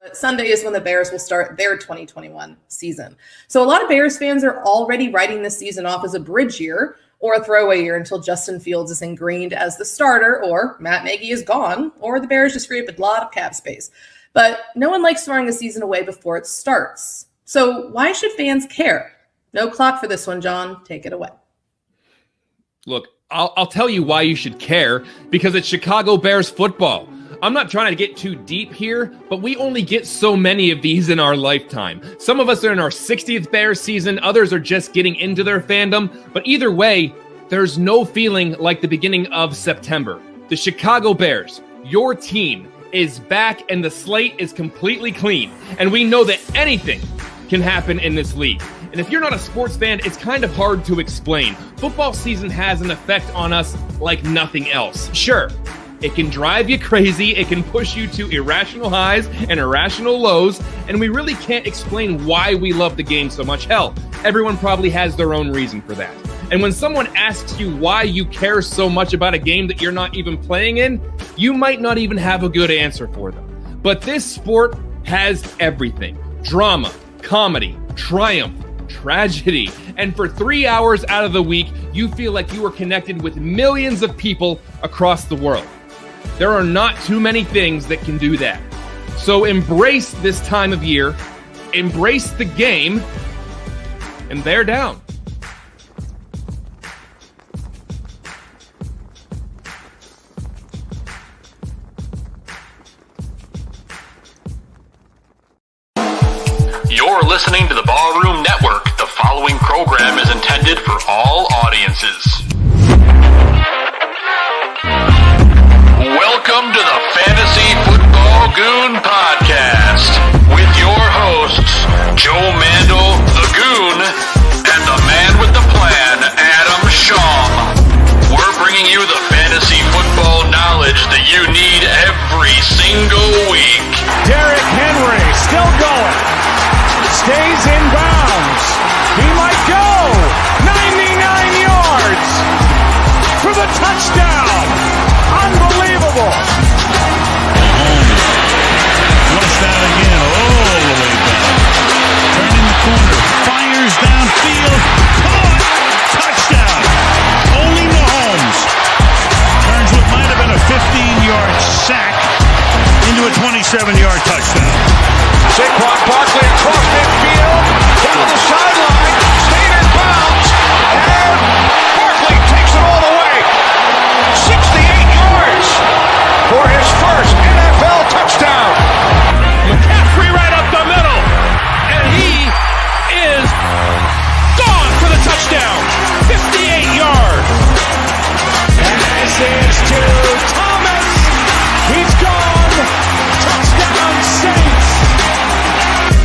But Sunday is when the Bears will start their 2021 season. So a lot of Bears fans are already writing this season off as a bridge year or a throwaway year until Justin Fields is ingrained as the starter, or Matt Nagy is gone, or the Bears just free up a lot of cap space. But no one likes throwing the season away before it starts. So why should fans care? No clock for this one, John. Take it away. Look, I'll tell you why you should care, because it's Chicago Bears football. I'm not trying to get too deep here, but we only get so many of these in our lifetime. Some of us are in our 60th Bears season, others are just getting into their fandom, but either way, there's no feeling like the beginning of September. The Chicago Bears, your team, is back and the slate is completely clean, and we know that anything can happen in this league. And if you're not a sports fan, it's kind of hard to explain. Football season has an effect on us like nothing else. Sure, it can drive you crazy, it can push you to irrational highs and irrational lows, and we really can't explain why we love the game so much. Hell, everyone probably has their own reason for that. And when someone asks you why you care so much about a game that you're not even playing in, you might not even have a good answer for them. But this sport has everything: drama, comedy, triumph, tragedy. And for 3 hours out of the week, you feel like you are connected with millions of people across the world. There are not too many things that can do that. So embrace this time of year, embrace the game, and they're down. You're listening to the Ballroom Network. The following program is intended for all audiences. Welcome to the Fantasy Football Goon Podcast with your hosts, Joe Mandel, the Goon, and the man with the plan, Adam Schaum. We're bringing you the fantasy football knowledge that you need every single week. Derrick Henry still going. Stays in bounds. He might go. 99 yards for the touchdown. Unbelievable. Flushed out again all the way back. Turning the corner. Fires downfield. Caught. Touchdown. Only Mahomes turns what might have been a 15-yard sack into a 27-yard touchdown. Saquon Barkley across midfield, down the sideline, stayed in bounds, and Barkley takes it all the way. 68 yards for his first NFL touchdown. McCaffrey right up the middle, and he is gone for the touchdown. 58 yards. Pass is to Thomas. He's gone. Touchdown Saints.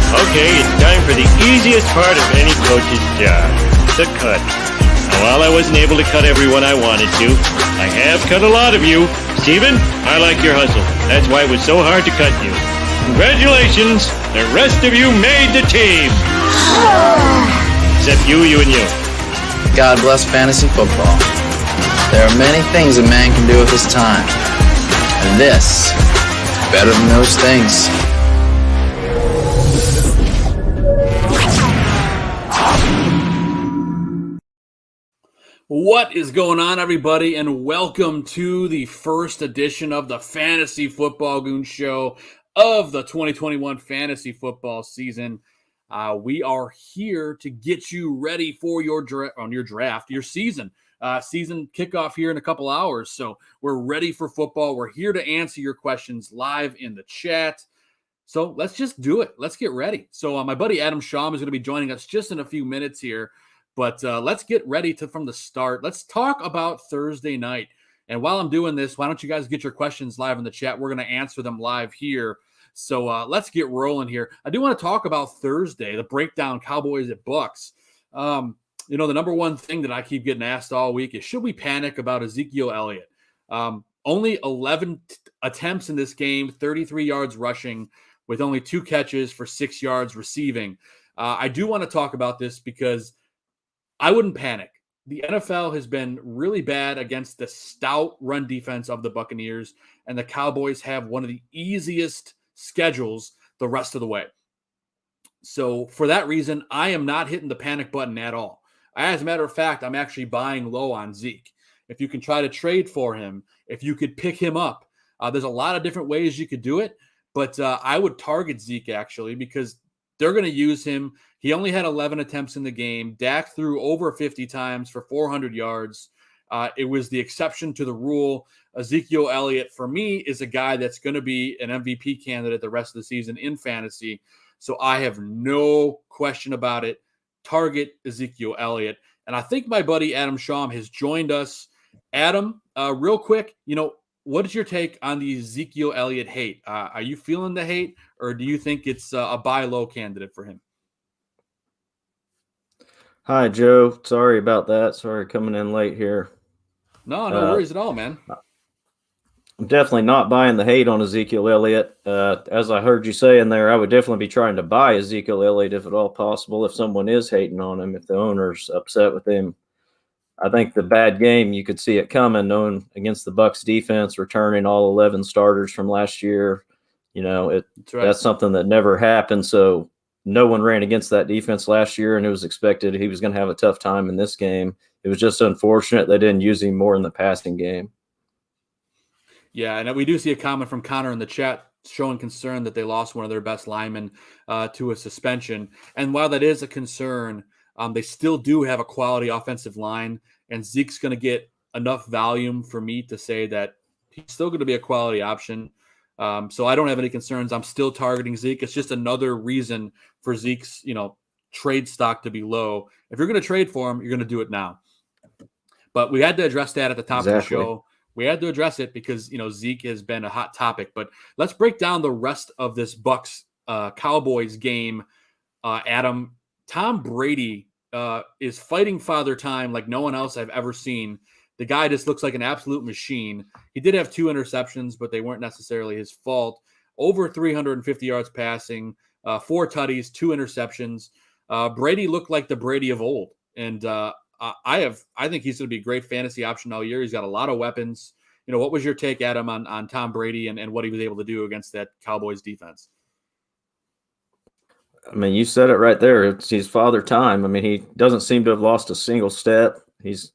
Okay, it's time for the easiest part of any coach's job, the cut. Now, while I wasn't able to cut everyone I wanted to, I have cut a lot of you. Steven, I like your hustle. That's why it was so hard to cut you. Congratulations, the rest of you made the team. Except you, and you. God bless fantasy football. There are many things a man can do with his time. And this, better than those things. What is going on, everybody, and welcome to the first edition of the Fantasy Football Goon Show of the 2021 fantasy football season. We are here to get you ready for your season. Season kickoff here in a couple hours, so we're ready for football. We're here to answer your questions live in the chat. So let's just do it. Let's get ready. So my buddy Adam Schaum is going to be joining us just in a few minutes here. But let's get ready from the start. Let's talk about Thursday night. And while I'm doing this, why don't you guys get your questions live in the chat? We're going to answer them live here. So let's get rolling here. I do want to talk about Thursday, the breakdown, Cowboys at Bucks. The number one thing that I keep getting asked all week is, should we panic about Ezekiel Elliott? Only 11 attempts in this game, 33 yards rushing, with only 2 catches for 6 yards receiving. I do want to talk about this because I wouldn't panic. The NFL has been really bad against the stout run defense of the Buccaneers, and the Cowboys have one of the easiest schedules the rest of the way. So for that reason, I am not hitting the panic button at all. As a matter of fact, I'm actually buying low on Zeke. If you can try to trade for him, if you could pick him up, there's a lot of different ways you could do it. But I would target Zeke, actually, because they're going to use him. He only had 11 attempts in the game. Dak threw over 50 times for 400 yards. It was the exception to the rule. Ezekiel Elliott, for me, is a guy that's going to be an MVP candidate the rest of the season in fantasy. So I have no question about it. Target Ezekiel Elliott. And I think my buddy Adam Schaum has joined us. Adam, real quick, what is your take on the Ezekiel Elliott hate? Are you feeling the hate, or do you think it's a buy low candidate for him? Hi, Joe. Sorry about that. Sorry coming in late here. No worries at all, man. I'm definitely not buying the hate on Ezekiel Elliott. As I heard you say in there, I would definitely be trying to buy Ezekiel Elliott if at all possible, if someone is hating on him, if the owner's upset with him. I think the bad game, you could see it coming, knowing against the Bucs defense, returning all 11 starters from last year. That's something that never happened. So no one ran against that defense last year, and it was expected he was going to have a tough time in this game. It was just unfortunate they didn't use him more in the passing game. Yeah, and we do see a comment from Connor in the chat showing concern that they lost one of their best linemen to a suspension. And while that is a concern, they still do have a quality offensive line, and Zeke's going to get enough volume for me to say that he's still going to be a quality option. So I don't have any concerns. I'm still targeting Zeke. It's just another reason for Zeke's, trade stock to be low. If you're going to trade for him, you're going to do it now. But we had to address that at the top of the show. We had to address it because, Zeke has been a hot topic. But let's break down the rest of this Bucs Cowboys game. Adam, Tom Brady is fighting father time like no one else I've ever seen. The guy just looks like an absolute machine. He did have 2 interceptions, but they weren't necessarily his fault. Over 350 yards passing, 4 tutties, 2 interceptions. Brady looked like the Brady of old. And I think he's going to be a great fantasy option all year. He's got a lot of weapons. What was your take, Adam, on Tom Brady and what he was able to do against that Cowboys defense? I mean, you said it right there. It's his father time. I mean, he doesn't seem to have lost a single step. He's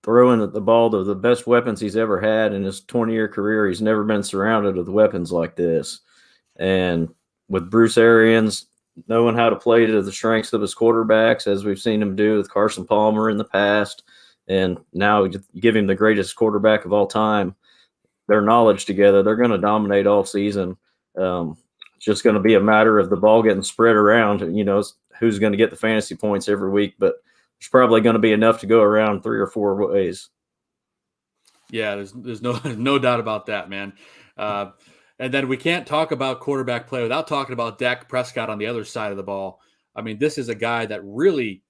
throwing the ball to the best weapons he's ever had in his 20-year career. He's never been surrounded with weapons like this. And with Bruce Arians knowing how to play to the strengths of his quarterbacks, as we've seen him do with Carson Palmer in the past, and now you give him the greatest quarterback of all time, their knowledge together, they're going to dominate all season. It's just going to be a matter of the ball getting spread around, who's going to get the fantasy points every week, but there's probably going to be enough to go around 3 or 4 ways. Yeah, there's no doubt about that, man. And then we can't talk about quarterback play without talking about Dak Prescott on the other side of the ball. I mean, this is a guy that really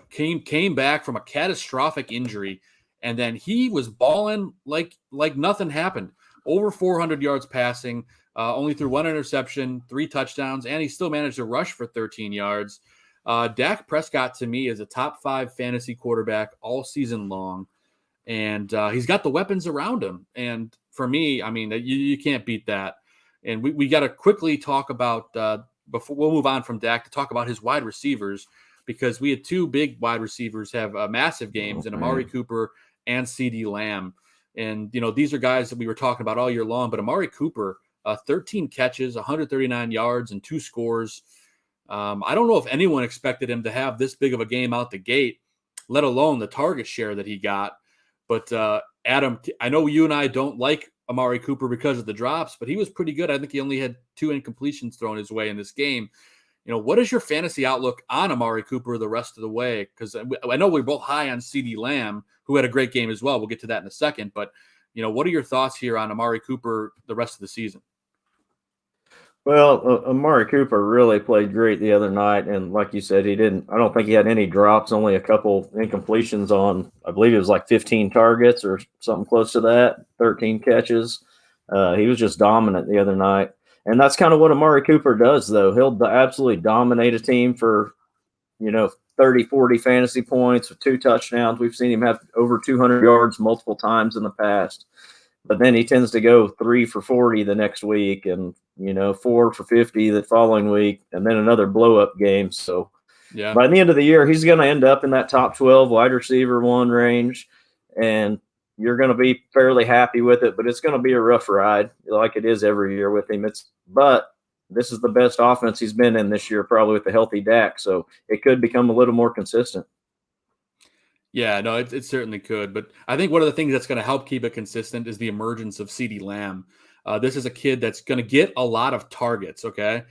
came back from a catastrophic injury, and then he was balling like nothing happened. Over 400 yards passing, only threw 1 interception, 3 touchdowns, and he still managed to rush for 13 yards. Dak Prescott, to me, is a top 5 fantasy quarterback all season long, and he's got the weapons around him. And for me, I mean, you can't beat that. And we got to quickly talk about, before we'll move on from Dak, to talk about his wide receivers, because we had 2 big wide receivers have massive games, and Amari Cooper and CeeDee Lamb. And, these are guys that we were talking about all year long, but Amari Cooper, 13 catches, 139 yards, and 2 scores. I don't know if anyone expected him to have this big of a game out the gate, let alone the target share that he got. But Adam, I know you and I don't like Amari Cooper because of the drops, but he was pretty good. I think he only had 2 incompletions thrown his way in this game. What is your fantasy outlook on Amari Cooper the rest of the way? Because I know we're both high on CeeDee Lamb, who had a great game as well. We'll get to that in a second. But, what are your thoughts here on Amari Cooper the rest of the season? Well, Amari Cooper really played great the other night. And like you said, I don't think he had any drops, only a couple incompletions on, I believe it was like 15 targets or something close to that, 13 catches. He was just dominant the other night. And that's kind of what Amari Cooper does, though. He'll absolutely dominate a team for, 30, 40 fantasy points with 2 touchdowns. We've seen him have over 200 yards multiple times in the past. but then he tends to go 3 for 40 the next week, and 4 for 50 the following week, and then another blow up game. So by the end of the year, he's going to end up in that top 12 wide receiver 1 range, and you're going to be fairly happy with it. But it's going to be a rough ride, like it is every year with him. But this is the best offense he's been in this year, probably with a healthy Dak. So it could become a little more consistent. Yeah, no, it certainly could. But I think one of the things that's going to help keep it consistent is the emergence of CeeDee Lamb. This is a kid that's going to get a lot of targets, okay?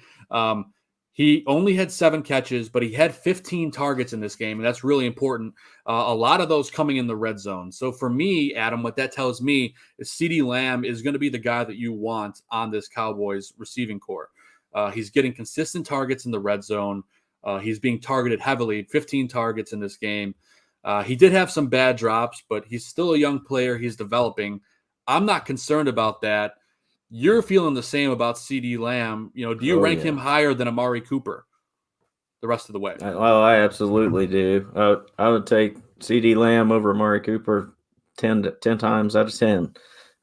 He only had 7 catches, but he had 15 targets in this game, and that's really important. A lot of those coming in the red zone. So for me, Adam, what that tells me is CeeDee Lamb is going to be the guy that you want on this Cowboys receiving core. He's getting consistent targets in the red zone. He's being targeted heavily, 15 targets in this game. He did have some bad drops, but he's still a young player. He's developing. I'm not concerned about that. You're feeling the same about CeeDee Lamb. Do you rank him higher than Amari Cooper the rest of the way? Well, I absolutely do. I would take CeeDee Lamb over Amari Cooper 10 times out of 10.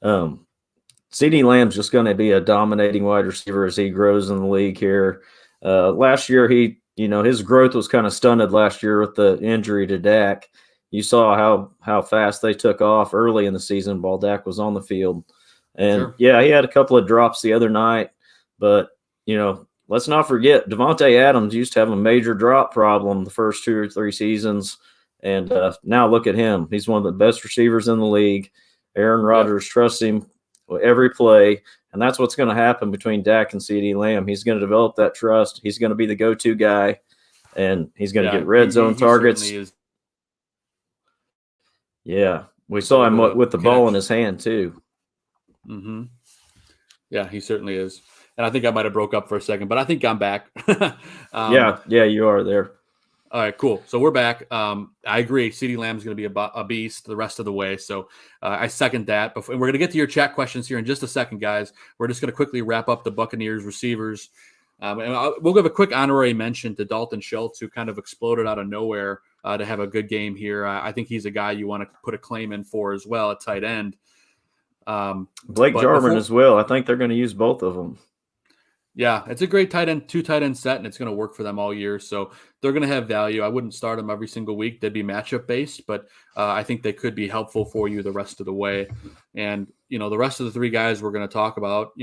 CeeDee Lamb's just going to be a dominating wide receiver as he grows in the league here. Last year, his growth was kind of stunted last year with the injury to Dak. You saw how fast they took off early in the season while Dak was on the field. And, he had a couple of drops the other night. But, let's not forget, Davante Adams used to have a major drop problem the first 2 or 3 seasons. And now look at him. He's one of the best receivers in the league. Aaron Rodgers trusts him every play. And that's what's going to happen between Dak and CeeDee Lamb. He's going to develop that trust. He's going to be the go-to guy, and he's going to get red zone targets. Yeah, we saw him with the ball in his hand too. Mm-hmm. Yeah, he certainly is. And I think I might have broke up for a second, but I think I'm back. Yeah, you are there. All right, cool. So we're back. I agree. CeeDee Lamb's going to be a beast the rest of the way. So I second that. And we're going to get to your chat questions here in just a second, guys. We're just going to quickly wrap up the Buccaneers receivers. And we'll give a quick honorary mention to Dalton Schultz, who kind of exploded out of nowhere to have a good game here. I think he's a guy you want to put a claim in for as well at tight end. Blake Jarvin as well. I think they're going to use both of them. Yeah, it's a great two tight end set, and it's going to work for them all year. So they're going to have value. I wouldn't start them every single week. They'd be matchup based, but I think they could be helpful for you the rest of the way. And, the rest of the 3 guys we're going to talk about,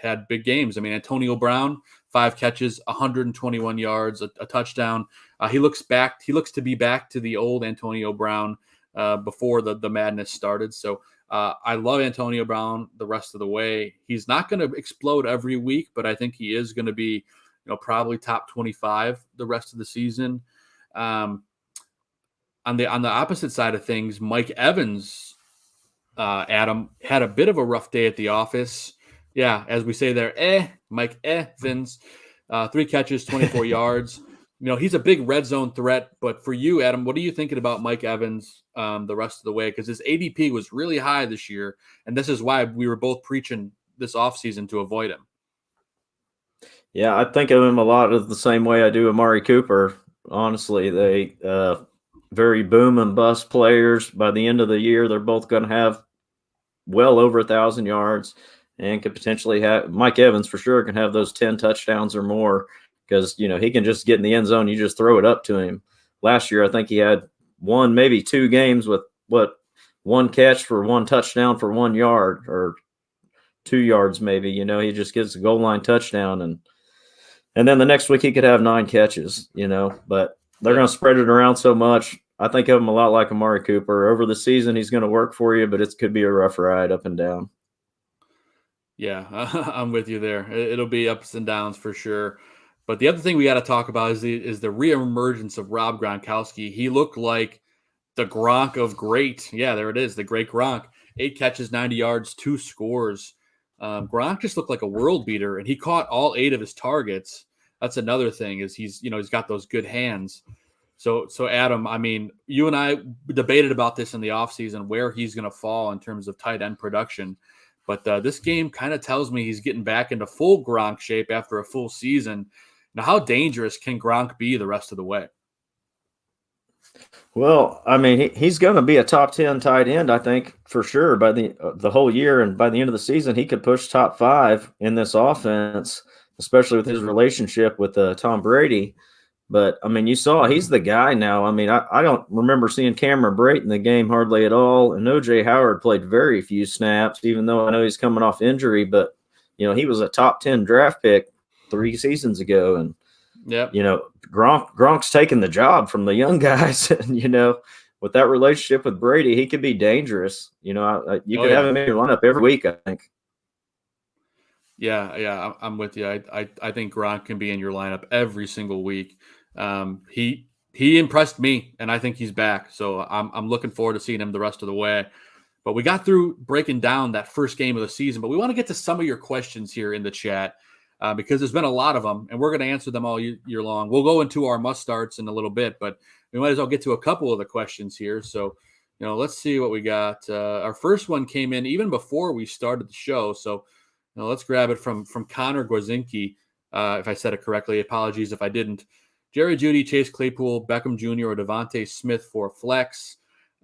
had big games. I mean, Antonio Brown, 5 catches, 121 yards, a touchdown. He looks to be back to the old Antonio Brown before the madness started. So I love Antonio Brown the rest of the way. He's not going to explode every week, but I think he is going to be, probably top 25 the rest of the season. On the opposite side of things, Mike Evans, Adam, had a bit of a rough day at the office. Yeah, as we say there, Mike Evans, 3 catches, 24 yards. He's a big red zone threat. But for you, Adam, what are you thinking about Mike Evans the rest of the way? Because his ADP was really high this year, and this is why we were both preaching this offseason to avoid him. Yeah, I think of him a lot of the same way I do Amari Cooper. Honestly, they very boom and bust players. By the end of the year, they're both going to have well over 1,000 yards and could potentially have – Mike Evans for sure can have those 10 touchdowns or more. Because, he can just get in the end zone. You just throw it up to him. Last year, I think he had 1, maybe 2 games with 1 catch for 1 touchdown for 1 yard or 2 yards maybe. He just gets a goal line touchdown. And then the next week he could have 9 catches, But they're going to spread it around so much. I think of him a lot like Amari Cooper. Over the season, he's going to work for you, but it could be a rough ride up and down. Yeah, I'm with you there. It'll be ups and downs for sure. But the other thing we got to talk about is the reemergence of Rob Gronkowski. He looked like the Gronk of great. Yeah, there it is, the great Gronk. 8 catches, 90 yards, 2 scores. Gronk just looked like a world beater, and he caught all 8 of his targets. That's another thing is he's got those good hands. So Adam, I mean, you and I debated about this in the offseason, where he's going to fall in terms of tight end production. But this game kind of tells me he's getting back into full Gronk shape after a full season. Now, how dangerous can Gronk be the rest of the way? Well, I mean, he's going to be a top 10 tight end, I think, for sure by the whole year. And by the end of the season, he could push top 5 in this offense, especially with his relationship with Tom Brady. But, I mean, you saw he's the guy now. I mean, I don't remember seeing Cameron Brate in the game hardly at all. And O.J. Howard played very few snaps, even though I know he's coming off injury. But, he was a top 10 draft pick 3 seasons ago. And, Gronk's taking the job from the young guys. And, with that relationship with Brady, he could be dangerous. You could have him in your lineup every week, I think. Yeah, I'm with you. I think Gronk can be in your lineup every single week. He impressed me, and I think he's back. So I'm looking forward to seeing him the rest of the way. But we got through breaking down that first game of the season, but we want to get to some of your questions here in the chat because there's been a lot of them, and we're going to answer them all year long. We'll go into our must-starts in a little bit, but we might as well get to a couple of the questions here. So, let's see what we got. Our first one came in even before we started the show. So, let's grab it from Connor Gwazinski. If I said it correctly, apologies if I didn't. Jerry Jeudy, Chase Claypool, Beckham Jr., or Devonte Smith for flex.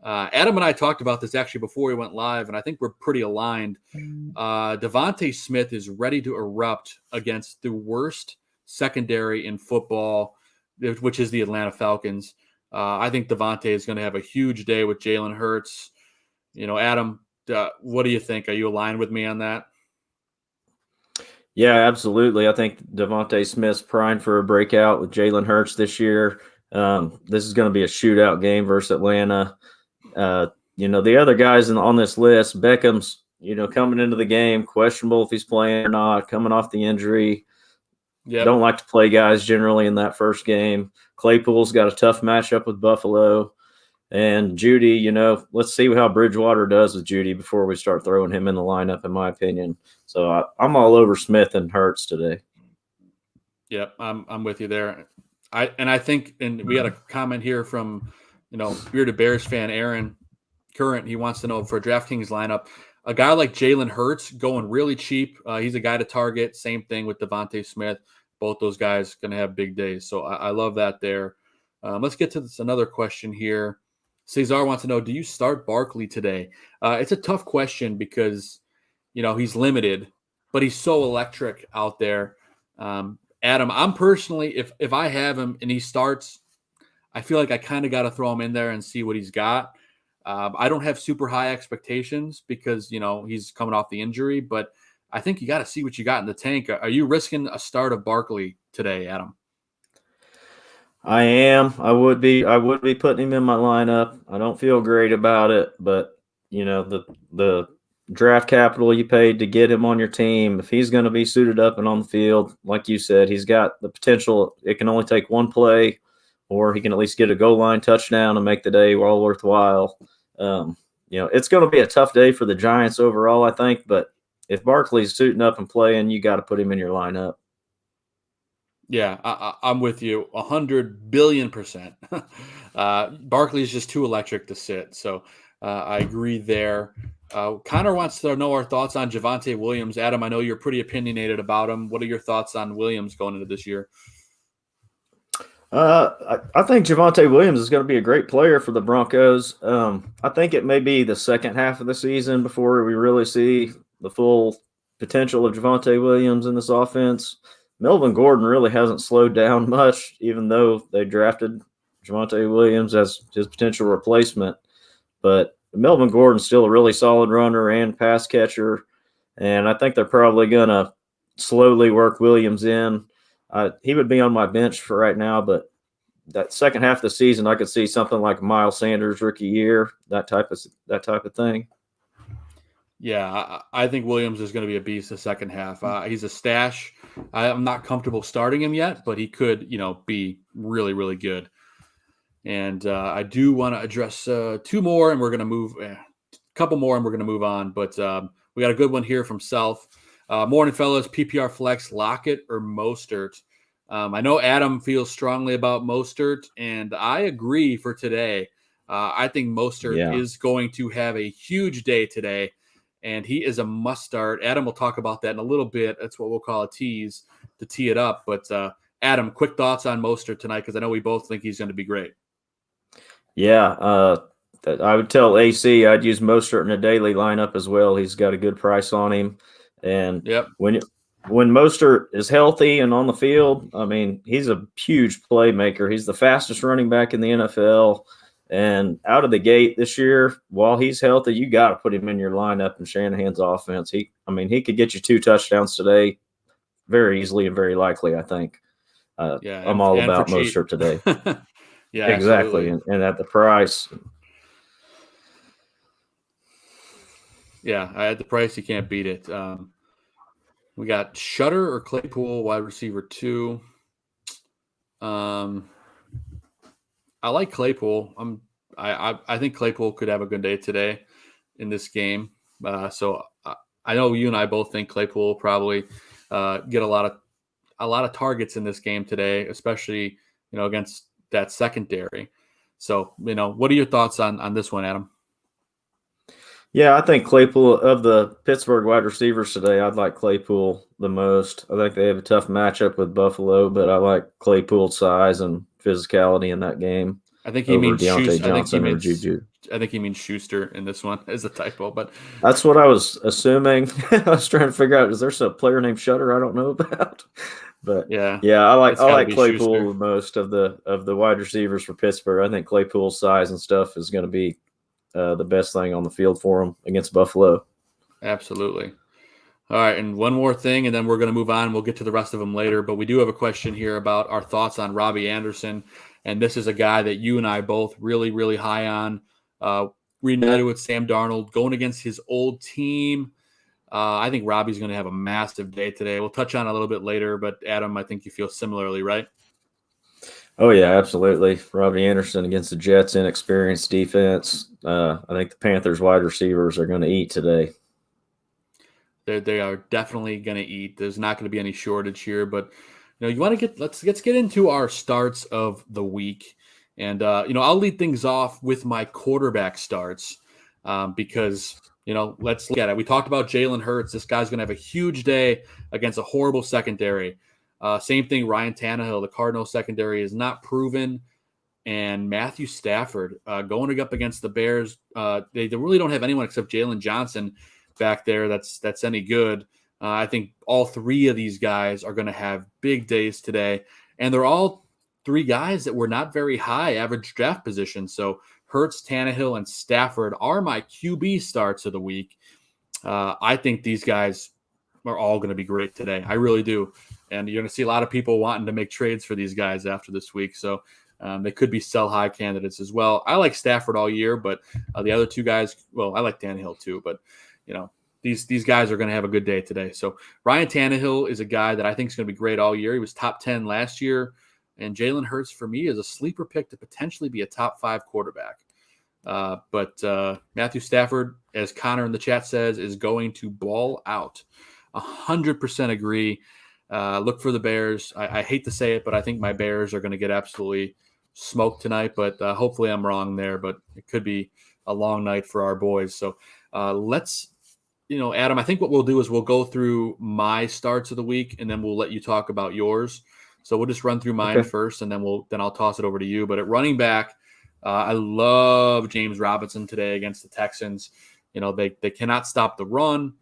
Adam and I talked about this actually before we went live, and I think we're pretty aligned. Devonte Smith is ready to erupt against the worst secondary in football, which is the Atlanta Falcons. I think Devonte is going to have a huge day with Jalen Hurts. Adam, what do you think? Are you aligned with me on that? Yeah, absolutely. I think Devonte Smith's primed for a breakout with Jalen Hurts this year. This is going to be a shootout game versus Atlanta. The other guys on this list, Beckham's, coming into the game, questionable if he's playing or not, coming off the injury. Yep. Don't like to play guys generally in that first game. Claypool's got a tough matchup with Buffalo. And Jeudy, let's see how Bridgewater does with Jeudy before we start throwing him in the lineup, in my opinion. So I'm all over Smith and Hurts today. Yep, I'm with you there. I think we had a comment here from, bearded Bears fan Aaron Current. He wants to know for a DraftKings lineup, a guy like Jalen Hurts going really cheap. He's a guy to target. Same thing with Devonte Smith. Both those guys going to have big days. So I love that there. Let's get to another question here. Cesar wants to know, do you start Barkley today? It's a tough question because, he's limited, but he's so electric out there. Adam, I'm personally, if I have him and he starts, I feel like I kind of got to throw him in there and see what he's got. I don't have super high expectations because, he's coming off the injury, but I think you got to see what you got in the tank. Are you risking a start of Barkley today, Adam? I am. I would be putting him in my lineup. I don't feel great about it, but the draft capital you paid to get him on your team, if he's going to be suited up and on the field, like you said, he's got the potential. It can only take one play, or he can at least get a goal line touchdown and make the day all worthwhile. It's going to be a tough day for the Giants overall, I think, but if Barkley's suiting up and playing, you got to put him in your lineup. Yeah, I'm with you 100 billion%. Barkley is just too electric to sit. So I agree there. Connor wants to know our thoughts on Javonte Williams. Adam, I know you're pretty opinionated about him. What are your thoughts on Williams going into this year? I think Javonte Williams is going to be a great player for the Broncos. I think it may be the second half of the season before we really see the full potential of Javonte Williams in this offense. Melvin Gordon really hasn't slowed down much, even though they drafted Javonte Williams as his potential replacement. But Melvin Gordon's still a really solid runner and pass catcher, and I think they're probably going to slowly work Williams in. He would be on my bench for right now, but that second half of the season, I could see something like Miles Sanders rookie year, that type of thing. Yeah, I think Williams is going to be a beast the second half. He's a stash. I'm not comfortable starting him yet, but he could, be really, really good. And I do want to address two more, and we're going to move a couple more, and we're going to move on. But we got a good one here from Self. Morning, fellas. PPR flex, Lockett or Mostert? I know Adam feels strongly about Mostert, and I agree for today. I think Mostert is going to have a huge day today, and he is a must-start. Adam will talk about that in a little bit. That's what we'll call a tease to tee it up. But, Adam, quick thoughts on Mostert tonight because I know we both think he's going to be great. Yeah, I would tell AC I'd use Mostert in a daily lineup as well. He's got a good price on him, and when Mostert is healthy and on the field, I mean, he's a huge playmaker. He's the fastest running back in the NFL, and out of the gate this year, while he's healthy, you got to put him in your lineup in Shanahan's offense. He could get you 2 touchdowns today very easily and very likely, I think. I'm all about Mostert today. Yeah, exactly, and at the price. Yeah, at the price, you can't beat it. We got Shutter or Claypool, wide receiver 2. I like Claypool. I think Claypool could have a good day today in this game. So I know you and I both think Claypool will probably get a lot of targets in this game today, especially against that secondary. So what are your thoughts on this one, Adam? Yeah, I think Claypool, of the Pittsburgh wide receivers today, I'd like Claypool the most. I think they have a tough matchup with Buffalo, but I like Claypool's size and physicality in that game. I think he means Deontay Johnson or Juju. I think he means Schuster in this one as a typo, but that's what I was assuming. I was trying to figure out, is there some player named Shutter I don't know about? But yeah, I like Claypool Schuster the most of the wide receivers for Pittsburgh. I think Claypool's size and stuff is going to be the best thing on the field for him against Buffalo. Absolutely. All right, and one more thing, and then we're going to move on. We'll get to the rest of them later, but we do have a question here about our thoughts on Robbie Anderson, and this is a guy that you and I both really, really high on. Reunited with Sam Darnold, going against his old team. I think Robbie's going to have a massive day today. We'll touch on it a little bit later, but Adam, I think you feel similarly, right? Oh, yeah, absolutely. Robbie Anderson against the Jets' inexperienced defense. I think the Panthers' wide receivers are going to eat today. They are definitely going to eat. There's not going to be any shortage here, but you want to let's get into our starts of the week, and I'll lead things off with my quarterback starts because let's look at it. We talked about Jalen Hurts. This guy's going to have a huge day against a horrible secondary. Same thing, Ryan Tannehill. The Cardinals secondary is not proven. And Matthew Stafford going up against the Bears. They really don't have anyone except Jalen Johnson back there that's any good. I think all 3 of these guys are going to have big days today. And they're all 3 guys that were not very high average draft positions. So Hurts, Tannehill, and Stafford are my QB starts of the week. I think these guys are all going to be great today. I really do. And you're going to see a lot of people wanting to make trades for these guys after this week. So they could be sell-high candidates as well. I like Stafford all year, but the other 2 guys, well, I like Tannehill too. But, these guys are going to have a good day today. So Ryan Tannehill is a guy that I think is going to be great all year. He was top 10 last year. And Jalen Hurts, for me, is a sleeper pick to potentially be a top 5 quarterback. But Matthew Stafford, as Connor in the chat says, is going to ball out. 100% agree. Look for the Bears. I hate to say it, but I think my Bears are going to get absolutely smoked tonight. But hopefully I'm wrong there. But it could be a long night for our boys. So let's, Adam, I think what we'll do is we'll go through my starts of the week, and then we'll let you talk about yours. So we'll just run through mine first, and then I'll toss it over to you. But at running back, I love James Robinson today against the Texans. They cannot stop the run.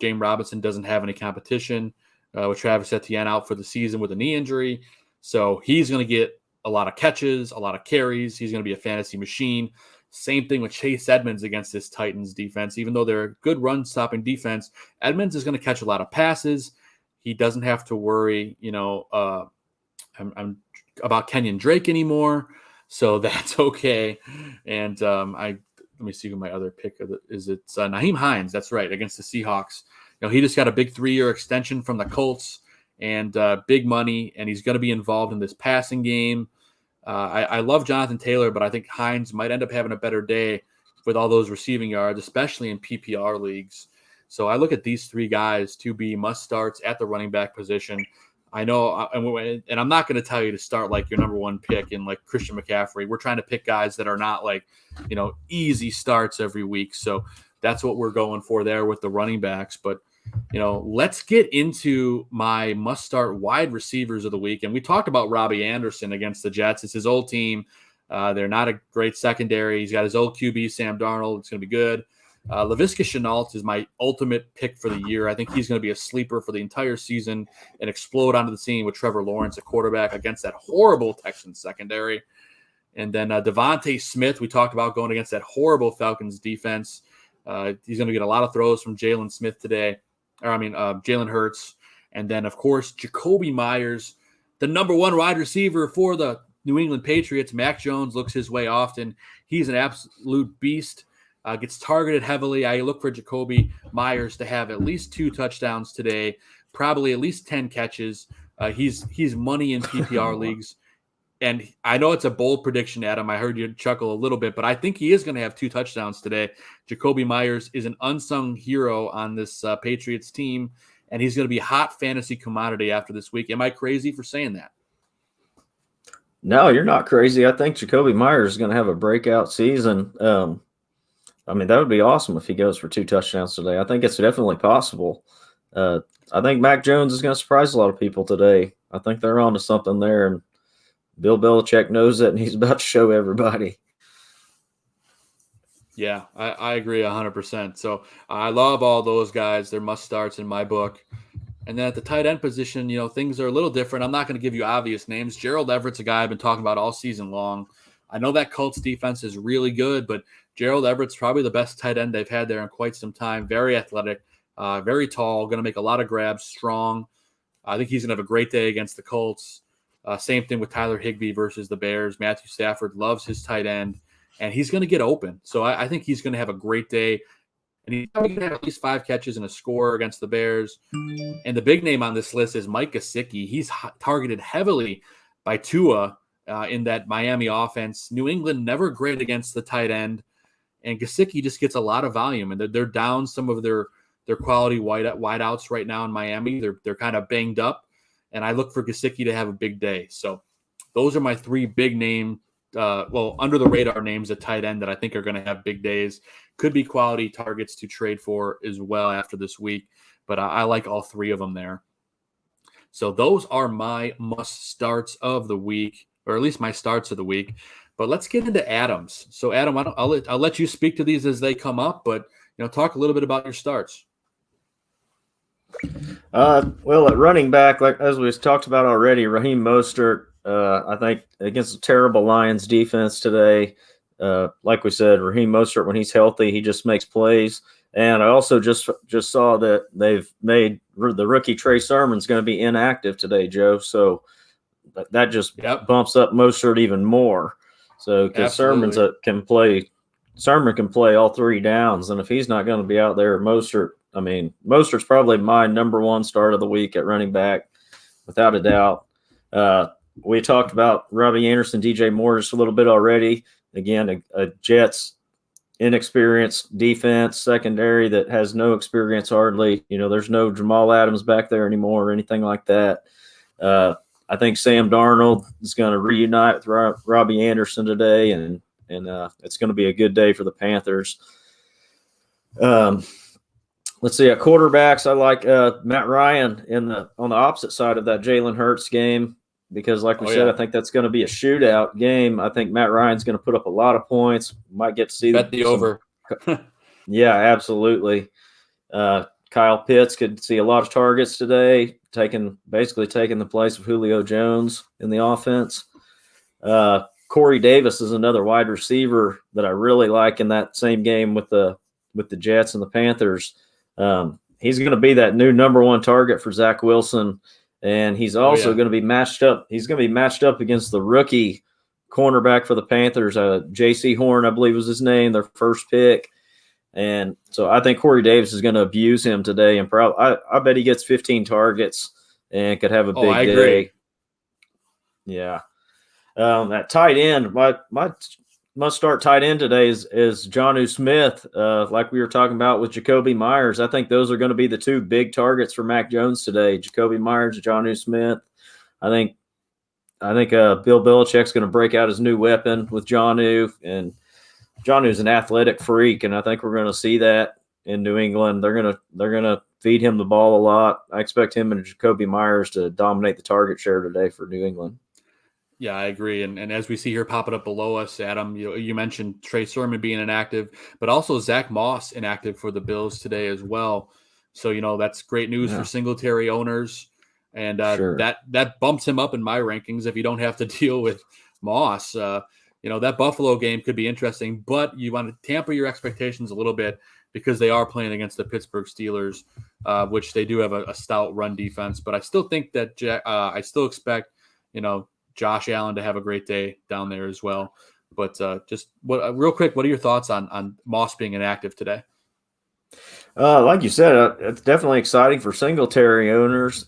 James Robinson doesn't have any competition with Travis Etienne out for the season with a knee injury. So he's going to get a lot of catches, a lot of carries. He's going to be a fantasy machine. Same thing with Chase Edmonds against this Titans defense. Even though they're a good run-stopping defense, Edmonds is going to catch a lot of passes. He doesn't have to worry, about Kenyon Drake anymore. So that's okay. And let me see who my other pick is. It's Nahim Heinz. That's right, against the Seahawks. He just got a big 3-year extension from the Colts and big money, and he's going to be involved in this passing game. I love Jonathan Taylor, but I think Hines might end up having a better day with all those receiving yards, especially in PPR leagues. So I look at these 3 guys to be must starts at the running back position. I know, and I'm not going to tell you to start like your number 1 pick in like Christian McCaffrey. We're trying to pick guys that are not like, easy starts every week. So that's what we're going for there with the running backs. But, let's get into my must start wide receivers of the week. And we talked about Robbie Anderson against the Jets. It's his old team. They're not a great secondary. He's got his old QB, Sam Darnold. It's going to be good. Laviska Shenault is my ultimate pick for the year. I think he's going to be a sleeper for the entire season and explode onto the scene with Trevor Lawrence, a quarterback, against that horrible Texans secondary. And then Devonte Smith, we talked about going against that horrible Falcons defense. He's going to get a lot of throws from Jalen Hurts. And then, of course, Jacoby Myers, the number one wide receiver for the New England Patriots. Mac Jones looks his way often. He's an absolute beast. Gets targeted heavily. I look for Jacoby Myers to have at least 2 touchdowns today, probably at least 10 catches. He's money in PPR leagues. And I know it's a bold prediction, Adam. I heard you chuckle a little bit, but I think he is going to have 2 touchdowns today. Jacoby Myers is an unsung hero on this Patriots team, and he's going to be a hot fantasy commodity after this week. Am I crazy for saying that? No, you're not crazy. I think Jacoby Myers is going to have a breakout season. That would be awesome if he goes for 2 touchdowns today. I think it's definitely possible. I think Mac Jones is going to surprise a lot of people today. I think they're on to something there, and Bill Belichick knows it, and he's about to show everybody. Yeah, I agree 100%. So I love all those guys. They're must-starts in my book. And then at the tight end position, things are a little different. I'm not going to give you obvious names. Gerald Everett's a guy I've been talking about all season long. I know that Colts defense is really good, but Gerald Everett's probably the best tight end they've had there in quite some time. Very athletic, very tall, going to make a lot of grabs, strong. I think he's going to have a great day against the Colts. Same thing with Tyler Higbee versus the Bears. Matthew Stafford loves his tight end, and he's going to get open. So I think he's going to have a great day. And he's probably going to have at least 5 catches and a score against the Bears. And the big name on this list is Mike Gesicki. He's targeted heavily by Tua in that Miami offense. New England never great against the tight end. And Gesicki just gets a lot of volume. And they're down some of their quality wideouts right now in Miami. They're kind of banged up. And I look for Gesicki to have a big day. So those are my 3 big name, under the radar names at tight end that I think are going to have big days. Could be quality targets to trade for as well after this week. But I like all 3 of them there. So those are my must starts of the week, or at least my starts of the week. But let's get into Adams. So Adam, I'll let you speak to these as they come up, but talk a little bit about your starts. Well, at running back, like as we talked about already, Raheem Mostert, I think against a terrible Lions defense today, like we said, Raheem Mostert, when he's healthy, he just makes plays. And I also just saw that they've made the rookie Trey Sermon's going to be inactive today, Joe. So that just bumps up Mostert even more. So because Sermon can play all 3 downs, and if he's not going to be out there, Mostert's probably my number 1 start of the week at running back, without a doubt. We talked about Robbie Anderson, DJ Moore just a little bit already. Again, a Jets inexperienced defense, secondary that has no experience hardly. There's no Jamal Adams back there anymore or anything like that. I think Sam Darnold is going to reunite with Robbie Anderson today, and it's going to be a good day for the Panthers. Let's see, at quarterbacks, I like Matt Ryan on the opposite side of that Jalen Hurts game, because like we said, I think that's going to be a shootout game. I think Matt Ryan's going to put up a lot of points. Might get to see the over. Yeah, absolutely. Kyle Pitts could see a lot of targets today, basically taking the place of Julio Jones in the offense. Corey Davis is another wide receiver that I really like in that same game with the Jets and the Panthers. He's going to be that new number 1 target for Zach Wilson, and he's also going to be matched up. He's going to be matched up against the rookie cornerback for the Panthers, J.C. Horn, I believe was his name, their first pick. And so I think Corey Davis is going to abuse him today, and I bet he gets 15 targets and could have a big day. Agree. Yeah. At tight end, my must-start tight end today is Jonnu Smith, like we were talking about with Jacoby Myers. I think those are going to be the 2 big targets for Mac Jones today, Jacoby Myers, Jonnu Smith. I think Bill Belichick's going to break out his new weapon with Jonnu, and Jonnu's an athletic freak, and I think we're going to see that in New England. They're going to feed him the ball a lot. I expect him and Jacoby Myers to dominate the target share today for New England. Yeah, I agree. And as we see here popping up below us, Adam, you mentioned Trey Sermon being inactive, but also Zach Moss inactive for the Bills today as well. So, that's great news for Singletary owners. And Sure. that bumps him up in my rankings if you don't have to deal with Moss. That Buffalo game could be interesting, but you want to tamper your expectations a little bit because they are playing against the Pittsburgh Steelers, which they do have a stout run defense. But I still think that I still expect, Josh Allen to have a great day down there as well. But real quick, what are your thoughts on Moss being inactive today? Like you said, it's definitely exciting for Singletary owners.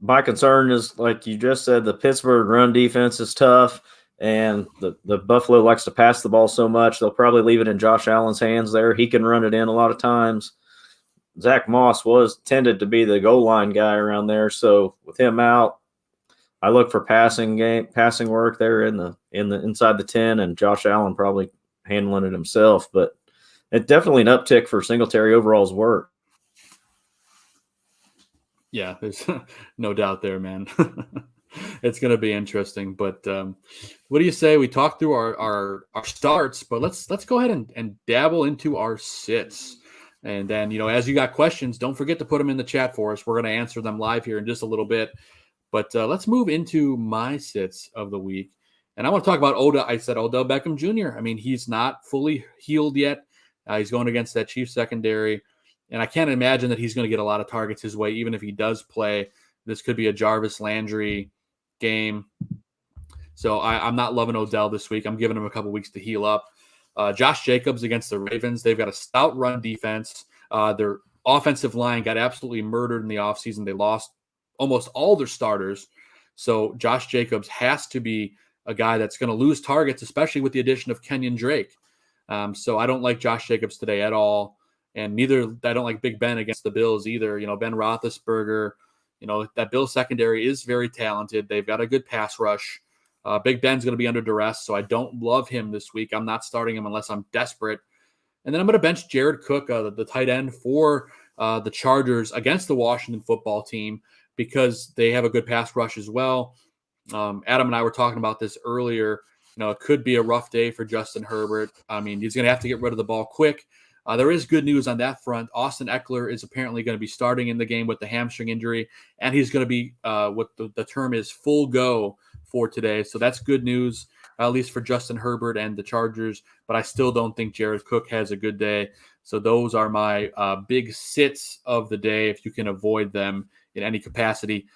My concern is, like you just said, the Pittsburgh run defense is tough, and the Buffalo likes to pass the ball so much, they'll probably leave it in Josh Allen's hands there. He can run it in a lot of times. Zach Moss tended to be the goal line guy around there, so with him out, I look for passing work there in the inside the 10, and Josh Allen probably handling it himself. But it's definitely an uptick for Singletary overall's work. Yeah, there's no doubt there, man. It's going to be interesting. But what do you say we talk through our starts, but let's go ahead and dabble into our sits. And then, as you got questions, don't forget to put them in the chat for us. We're going to answer them live here in just a little bit. But let's move into my sits of the week. And I want to talk about Odell Beckham Jr. I mean, he's not fully healed yet. He's going against that Chiefs secondary. And I can't imagine that he's going to get a lot of targets his way, even if he does play. This could be a Jarvis Landry game. So I'm not loving Odell this week. I'm giving him a couple weeks to heal up. Josh Jacobs against the Ravens. They've got a stout run defense. Their offensive line got absolutely murdered in the offseason. They lost almost all their starters. So Josh Jacobs has to be a guy that's going to lose targets, especially with the addition of Kenyon Drake. So I don't like Josh Jacobs today at all. And I don't like Big Ben against the Bills either. Ben Roethlisberger, that Bills secondary is very talented. They've got a good pass rush. Big Ben's going to be under duress, so I don't love him this week. I'm not starting him unless I'm desperate. And then I'm going to bench Jared Cook, the tight end for the Chargers against the Washington football team, because they have a good pass rush as well. Adam and I were talking about this earlier. It could be a rough day for Justin Herbert. I mean, he's going to have to get rid of the ball quick. There is good news on that front. Austin Eckler is apparently going to be starting in the game with the hamstring injury, and he's going to be what the term is full go for today. So that's good news, at least for Justin Herbert and the Chargers. But I still don't think Jared Cook has a good day. So those are my big sits of the day, if you can avoid them in any capacity.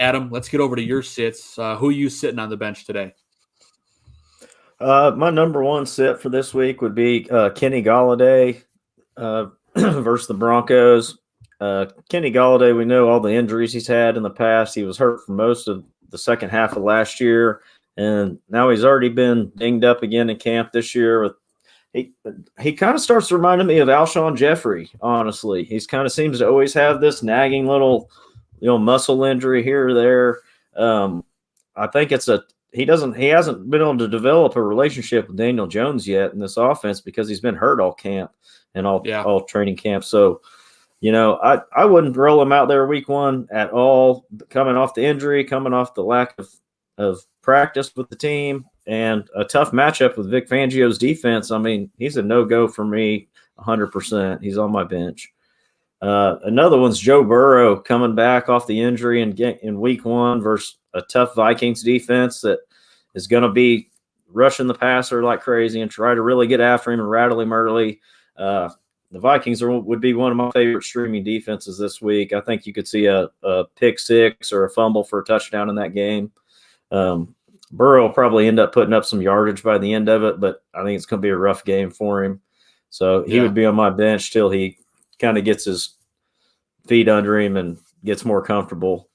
Adam, let's get over to your sits. Who are you sitting on the bench today? My number one sit for this week would be Kenny Golladay versus the Broncos. Kenny Golladay, we know all the injuries he's had in the past. He was hurt for most of the second half of last year, and now he's already been dinged up again in camp this year. He kind of starts reminding me of Alshon Jeffrey, honestly. He's kind of seems to always have this nagging little muscle injury here or there. I think he hasn't been able to develop a relationship with Daniel Jones yet in this offense because he's been hurt all camp and all training camp. So, I wouldn't roll him out there week one at all, coming off the injury, coming off the lack of practice with the team, and a tough matchup with Vic Fangio's defense. I mean, he's a no-go for me 100%. He's on my bench. Another one's Joe Burrow coming back off the injury and in week one versus a tough Vikings defense that is going to be rushing the passer like crazy and try to really get after him and rattle him early. The Vikings would be one of my favorite streaming defenses this week. I think you could see a pick six or a fumble for a touchdown in that game. Burrow will probably end up putting up some yardage by the end of it, but I think it's going to be a rough game for him. So he would be on my bench till he kind of gets his feet under him and gets more comfortable.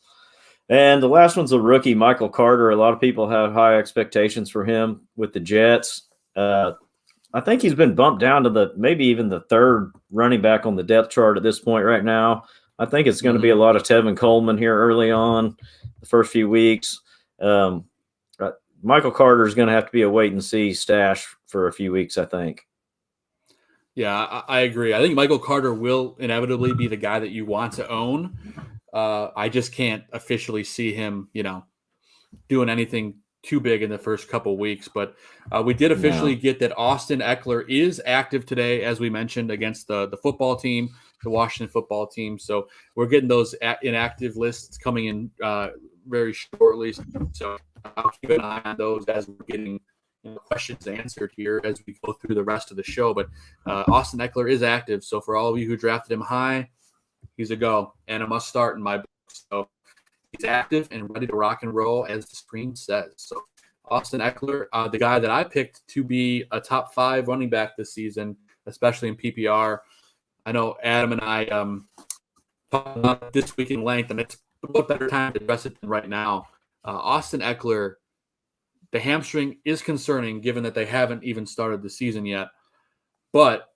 And the last one's a rookie, Michael Carter. A lot of people have high expectations for him with the Jets. I think he's been bumped down to maybe even the third running back on the depth chart at this point right now. I think it's going to be a lot of Tevin Coleman here early on, the first few weeks. Michael Carter is going to have to be a wait-and-see stash for a few weeks, I think. Yeah, I agree. I think Michael Carter will inevitably be the guy that you want to own. I just can't officially see him, doing anything too big in the first couple weeks. But we did officially get that Austin Eckler is active today, as we mentioned, against the football team, the Washington football team. So we're getting those inactive lists coming in very shortly. So I'll keep an eye on those as we're getting questions answered here as we go through the rest of the show. But Austin Eckler is active. So for all of you who drafted him high, he's a go and a must start in my book. So he's active and ready to rock and roll, as the screen says. So Austin Eckler, the guy that I picked to be a top 5 running back this season, especially in PPR. I know Adam and I talked about this week in length, and it's a better time to address it than right now. Austin Eckler, the hamstring is concerning given that they haven't even started the season yet. But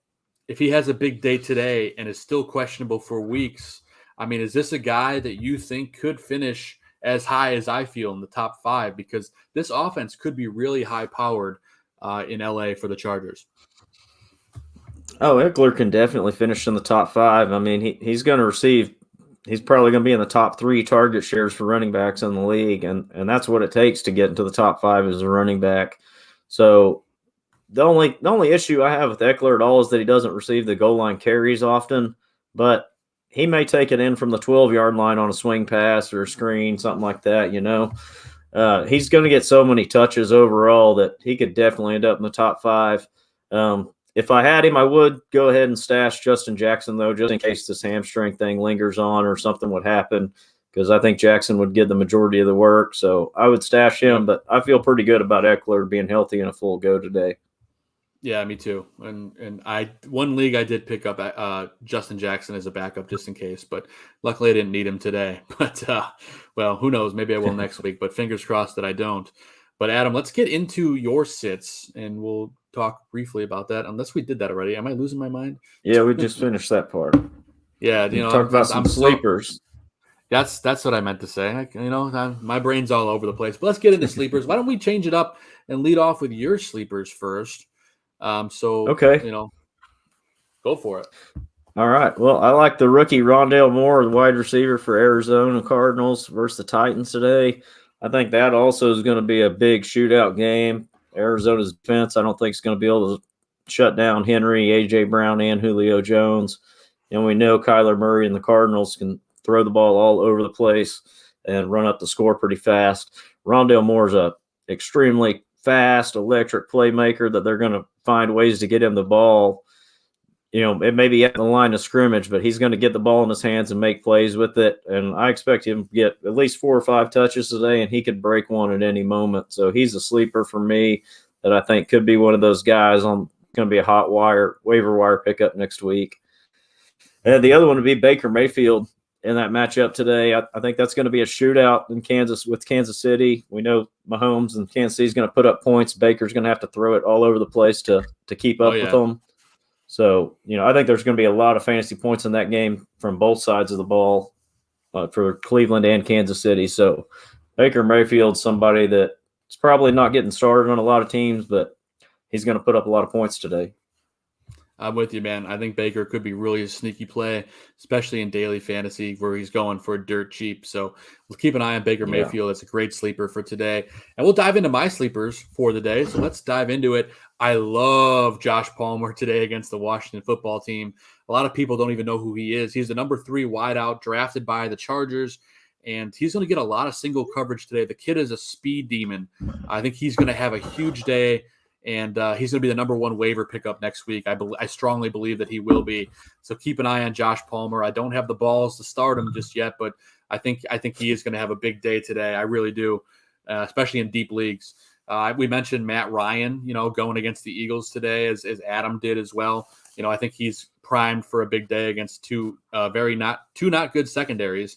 if he has a big day today and is still questionable for weeks, I mean, is this a guy that you think could finish as high as I feel in the top 5? Because this offense could be really high-powered in LA for the Chargers. Oh, Eckler can definitely finish in the top 5. I mean, he's going to receive – he's probably going to be in the top 3 target shares for running backs in the league, and that's what it takes to get into the top 5 as a running back. So the only issue I have with Eckler at all is that he doesn't receive the goal line carries often, but he may take it in from the 12-yard line on a swing pass or a screen, something like that, He's going to get so many touches overall that he could definitely end up in the top 5. If I had him, I would go ahead and stash Justin Jackson, though, just in case this hamstring thing lingers on or something would happen, because I think Jackson would get the majority of the work. So I would stash him, but I feel pretty good about Eckler being healthy and a full go today. Yeah, me too. And one league I did pick up Justin Jackson as a backup just in case, but luckily I didn't need him today. But, well, who knows? Maybe I will next week, but fingers crossed that I don't. But, Adam, let's get into your sits, and we'll talk briefly about that, unless we did that already. Am I losing my mind? Yeah, we just finished that part. Yeah, talk about some sleepers. That's what I meant to say. My brain's all over the place. But let's get into sleepers. Why don't we change it up and lead off with your sleepers first? Okay. Go for it. All right. Well, I like the rookie Rondelle Moore, the wide receiver for Arizona Cardinals versus the Titans today. I think that also is going to be a big shootout game. Arizona's defense, I don't think is going to be able to shut down Henry, A.J. Brown, and Julio Jones. And we know Kyler Murray and the Cardinals can throw the ball all over the place and run up the score pretty fast. Rondelle Moore's a extremely fast, electric playmaker that they're going to find ways to get him the ball. It may be at the line of scrimmage, but he's going to get the ball in his hands and make plays with it. And I expect him to get at least 4 or 5 touches today, and he could break one at any moment. So he's a sleeper for me that I think could be one of those guys going to be a hot waiver wire pickup next week. And the other one would be Baker Mayfield in that matchup today. I think that's going to be a shootout in Kansas City. We know Mahomes and Kansas City is going to put up points. Baker's going to have to throw it all over the place to keep up with them. So, I think there's going to be a lot of fantasy points in that game from both sides of the ball for Cleveland and Kansas City. So Baker Mayfield's somebody that's probably not getting started on a lot of teams, but he's going to put up a lot of points today. I'm with you, man. I think Baker could be really a sneaky play, especially in daily fantasy where he's going for dirt cheap. So we'll keep an eye on Baker Mayfield. It's a great sleeper for today. And we'll dive into my sleepers for the day. So let's dive into it. I love Josh Palmer today against the Washington football team. A lot of people don't even know who he is. He's the number 3 wideout drafted by the Chargers, and he's going to get a lot of single coverage today. The kid is a speed demon. I think he's going to have a huge day. And he's going to be the number 1 waiver pickup next week. I strongly believe that he will be. So keep an eye on Josh Palmer. I don't have the balls to start him just yet, but I think he is going to have a big day today. I really do, especially in deep leagues. We mentioned Matt Ryan, going against the Eagles today, as Adam did as well. I think he's primed for a big day against two not good secondaries.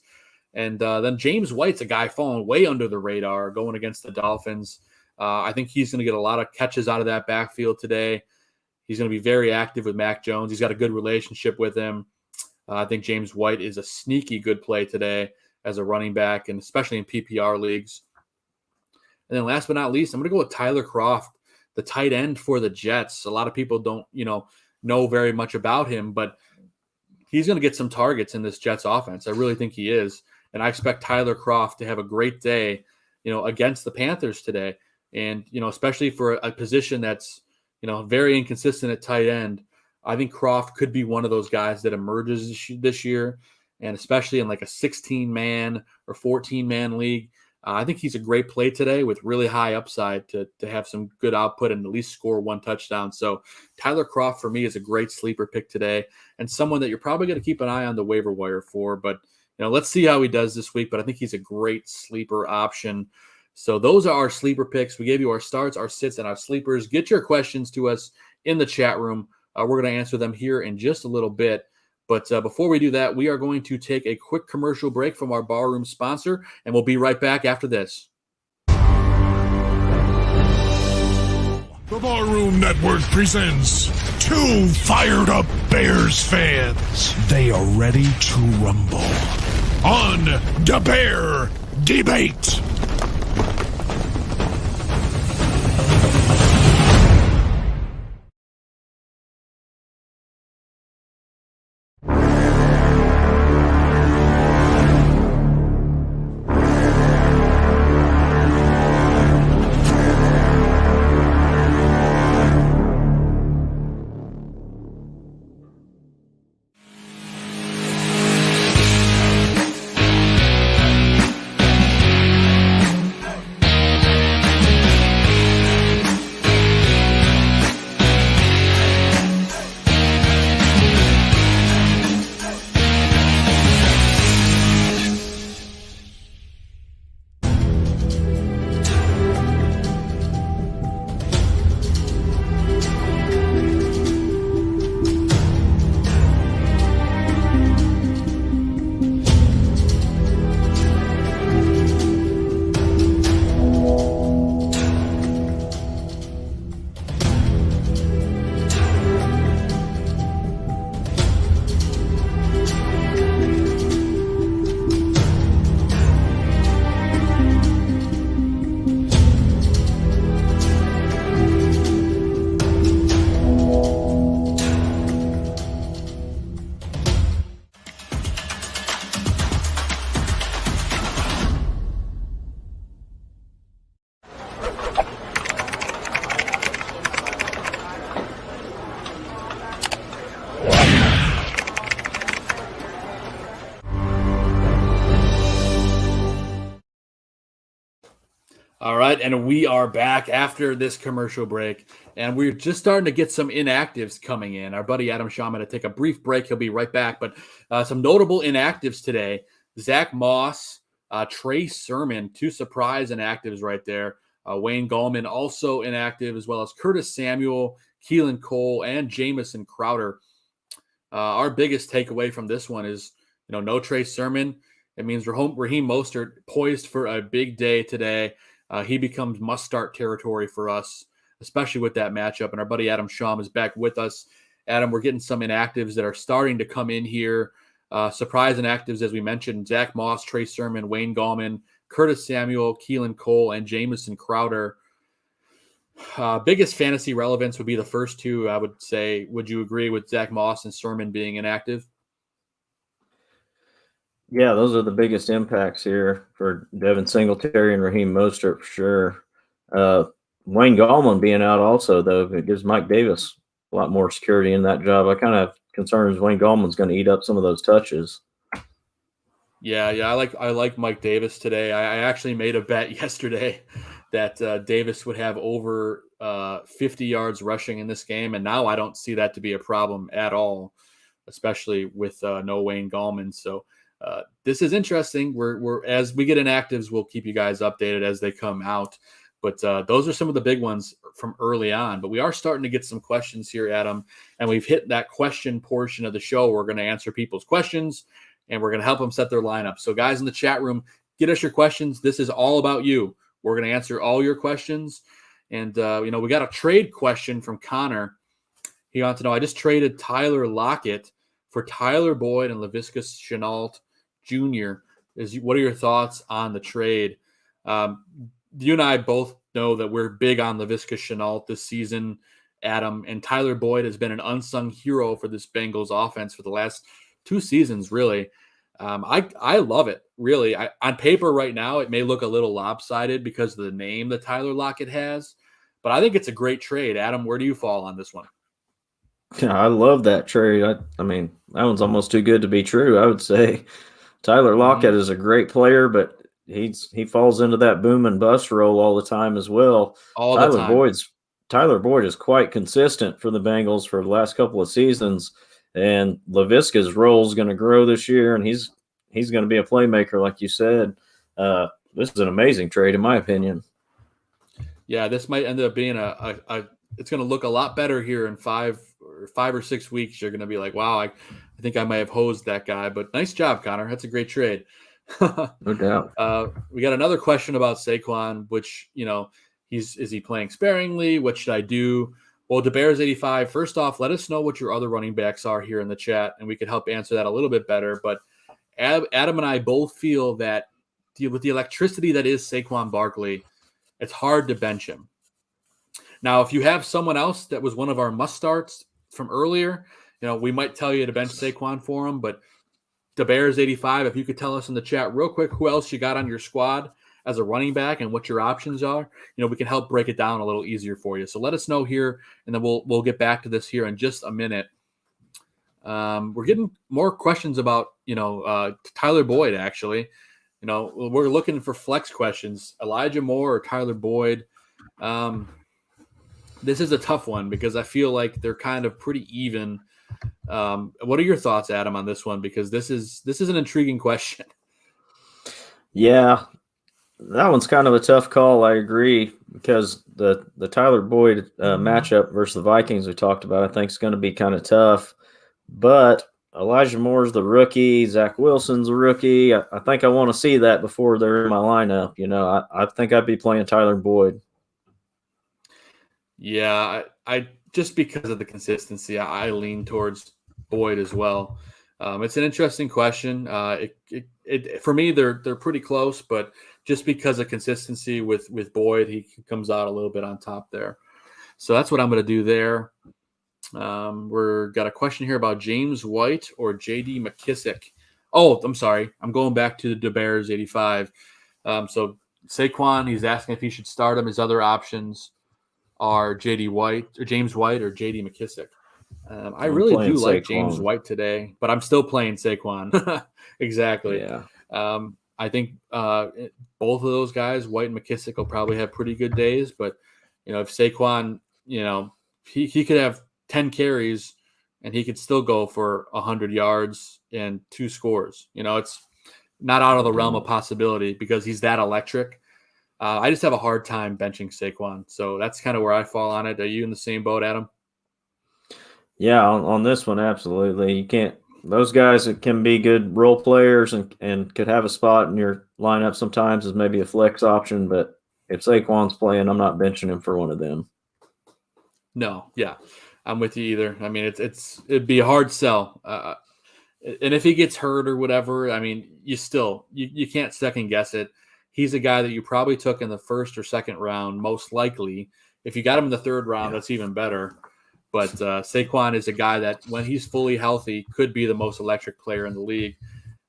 And then James White's a guy falling way under the radar going against the Dolphins. I think he's going to get a lot of catches out of that backfield today. He's going to be very active with Mac Jones. He's got a good relationship with him. I think James White is a sneaky good play today as a running back, and especially in PPR leagues. And then last but not least, I'm going to go with Tyler Croft, the tight end for the Jets. A lot of people don't, know very much about him, but he's going to get some targets in this Jets offense. I really think he is. And I expect Tyler Croft to have a great day against the Panthers today. And, especially for a position that's, very inconsistent at tight end, I think Croft could be one of those guys that emerges this year. And especially in like a 16-man or 14-man league, I think he's a great play today with really high upside to have some good output and at least score one touchdown. So Tyler Croft for me is a great sleeper pick today and someone that you're probably going to keep an eye on the waiver wire for. But, let's see how he does this week. But I think he's a great sleeper option. So those are our sleeper picks. We gave you our starts, our sits, and our sleepers. Get your questions to us in the chat room. We're going to answer them here in just a little bit. But before we do that, we are going to take a quick commercial break from our barroom sponsor, and we'll be right back after this. The Barroom Network presents two fired-up Bears fans. They are ready to rumble on the Bear Debate. All right, and we are back after this commercial break, and we're just starting to get some inactives coming in. Our buddy Adam Shaw to take a brief break. He'll be right back, but some notable inactives today. Zach Moss, Trey Sermon, two surprise inactives right there. Wayne Gallman also inactive, as well as Curtis Samuel, Keelan Cole, and Jamison Crowder. Our biggest takeaway from this one is, no Trey Sermon. It means Raheem Mostert poised for a big day today. He becomes must-start territory for us, especially with that matchup. And our buddy Adam Shaw is back with us. Adam, we're getting some inactives that are starting to come in here. Surprise inactives, as we mentioned, Zach Moss, Trey Sermon, Wayne Gallman, Curtis Samuel, Keelan Cole, and Jamison Crowder. Biggest fantasy relevance would be the first two, I would say. Would you agree with Zach Moss and Sermon being inactive? Yeah, those are the biggest impacts here for Devin Singletary and Raheem Mostert for sure. Wayne Gallman being out also, though, it gives Mike Davis a lot more security in that job. I kind of have concerns Wayne Gallman's going to eat up some of those touches. Yeah, I like Mike Davis today. I actually made a bet yesterday that Davis would have over 50 yards rushing in this game, and now I don't see that to be a problem at all, especially with no Wayne Gallman. So this is interesting. We're as we get inactives, we'll keep you guys updated as they come out. But those are some of the big ones from early on. But we are starting to get some questions here, Adam, and we've hit that question portion of the show. We're going to answer people's questions, and we're going to help them set their lineup. So guys in the chat room, get us your questions. This is all about you. We're going to answer all your questions. And, we got a trade question from Connor. He wants to know, I just traded Tyler Lockett for Tyler Boyd and Laviska Shenault Jr. What are your thoughts on the trade? You and I both know that we're big on Laviska Shenault this season, Adam, and Tyler Boyd has been an unsung hero for this Bengals offense for the last two seasons, really. I love it, really. On paper right now, it may look a little lopsided because of the name that Tyler Lockett has, but I think it's a great trade. Adam, where do you fall on this one? Yeah, I love that trade. I mean, that one's almost too good to be true, I would say. Tyler Lockett is a great player, but he falls into that boom and bust role all the time as well. All the time. Tyler Boyd is quite consistent for the Bengals for the last couple of seasons, and Laviska's role is going to grow this year, and he's going to be a playmaker, like you said. This is an amazing trade, in my opinion. Yeah, this might end up being it's going to look a lot better here in 5 or 6 weeks. You're going to be like, wow, I think I might have hosed that guy, but nice job, Connor. That's a great trade. No doubt. We got another question about Saquon, which, is he playing sparingly? What should I do? Well, DeBears85, first off, let us know what your other running backs are here in the chat, and we could help answer that a little bit better. But Adam and I both feel that with the electricity that is Saquon Barkley, it's hard to bench him. Now, if you have someone else that was one of our must-starts from earlier, we might tell you to bench Saquon for him, but DeBears85, if you could tell us in the chat real quick who else you got on your squad as a running back and what your options are, we can help break it down a little easier for you. So let us know here, and then we'll get back to this here in just a minute. We're getting more questions about, Tyler Boyd, actually. We're looking for flex questions. Elijah Moore or Tyler Boyd. This is a tough one because I feel like they're kind of pretty even. What are your thoughts, Adam, on this one? Because this is an intriguing question. Yeah, that one's kind of a tough call. I agree, because the Tyler Boyd matchup versus the Vikings we talked about, I think, is going to be kind of tough. But Elijah Moore's the rookie. Zach Wilson's a rookie. I think I want to see that before they're in my lineup. I think I'd be playing Tyler Boyd. Yeah, I just because of the consistency, I lean towards Boyd as well. It's an interesting question. For me, they're pretty close, but just because of consistency with Boyd, he comes out a little bit on top there. So that's what I'm going to do there. We're got a question here about James White or J.D. McKissick. Oh, I'm sorry. I'm going back to the DeBears85. So Saquon, he's asking if he should start him. His other options are J.D. White or James White or J.D. McKissick. I really do like James White today, but I'm still playing Saquon. Exactly. Yeah. I think both of those guys, White and McKissick, will probably have pretty good days. But, if Saquon, he could have 10 carries and he could still go for 100 yards and 2 scores. It's not out of the realm of possibility because he's that electric. I just have a hard time benching Saquon. So that's kind of where I fall on it. Are you in the same boat, Adam? Yeah, on this one, absolutely. You can't – those guys that can be good role players and could have a spot in your lineup sometimes as maybe a flex option. But if Saquon's playing, I'm not benching him for one of them. No, yeah. I'm with you either. I mean, it'd be a hard sell. And if he gets hurt or whatever, I mean, you can't second guess it. He's a guy that you probably took in the first or second round, most likely. If you got him in the third round, that's even better. But Saquon is a guy that, when he's fully healthy, could be the most electric player in the league.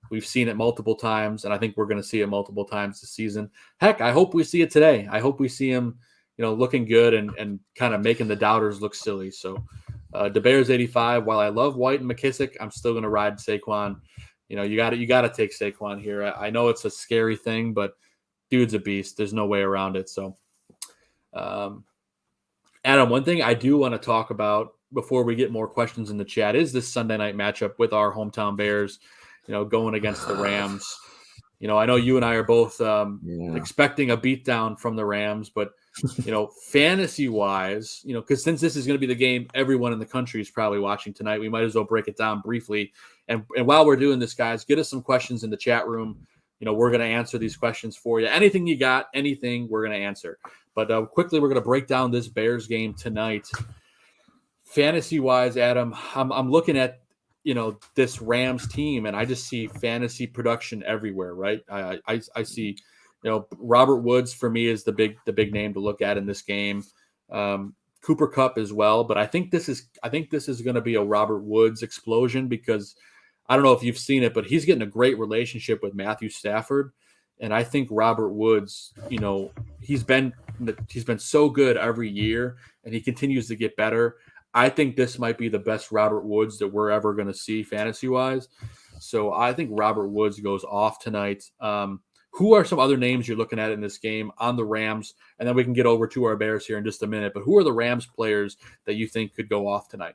We've seen it multiple times, and I think we're going to see it multiple times this season. Heck, I hope we see it today. I hope we see him, looking good and kind of making the doubters look silly. So DeBears85, while I love White and McKissick, I'm still going to ride Saquon. You got to take Saquon here. I know it's a scary thing, but dude's a beast. There's no way around it. So, Adam, one thing I do want to talk about before we get more questions in the chat is this Sunday night matchup with our hometown Bears, going against the Rams. I know you and I are both expecting a beatdown from the Rams, but, fantasy-wise, because since this is going to be the game everyone in the country is probably watching tonight, we might as well break it down briefly. And while we're doing this, guys, get us some questions in the chat room. We're going to answer these questions for you. Anything you got, anything, we're going to answer. But quickly, we're going to break down this Bears game tonight. Fantasy-wise, Adam, I'm looking at, this Rams team, and I just see fantasy production everywhere, right? I see, Robert Woods for me is the big name to look at in this game. Cooper Kupp as well, but I think this is going to be a Robert Woods explosion because I don't know if you've seen it, but he's getting a great relationship with Matthew Stafford. And I think Robert Woods, he's been so good every year, and he continues to get better. I think this might be the best Robert Woods that we're ever going to see fantasy-wise. So I think Robert Woods goes off tonight. Who are some other names you're looking at in this game on the Rams? And then we can get over to our Bears here in just a minute. But who are the Rams players that you think could go off tonight?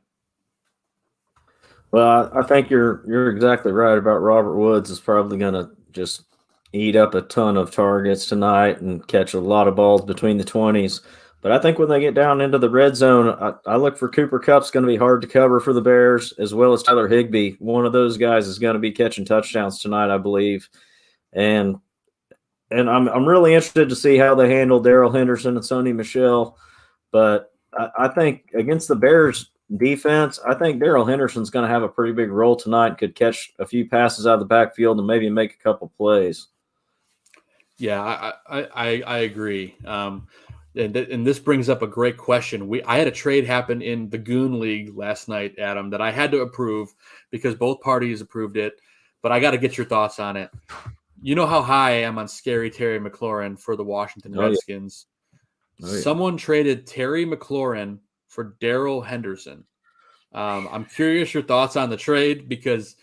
Well, I think you're exactly right about Robert Woods is probably going to just eat up a ton of targets tonight and catch a lot of balls between the 20s. But I think when they get down into the red zone, I look for Cooper Kupp's going to be hard to cover for the Bears, as well as Tyler Higbee. One of those guys is going to be catching touchdowns tonight, I believe. And I'm really interested to see how they handle Darrell Henderson and Sonny Michel. But I think against the Bears defense, I think Darrell Henderson's going to have a pretty big role tonight, could catch a few passes out of the backfield and maybe make a couple plays. Yeah, I agree. And this brings up a great question. I had a trade happen in the Goon League last night, Adam, that I had to approve because both parties approved it. But I got to get your thoughts on it. You know how high I am on Scary Terry McLaurin for the Washington Redskins. Oh, yeah. Someone traded Terry McLaurin for Darrell Henderson. I'm curious your thoughts on the trade because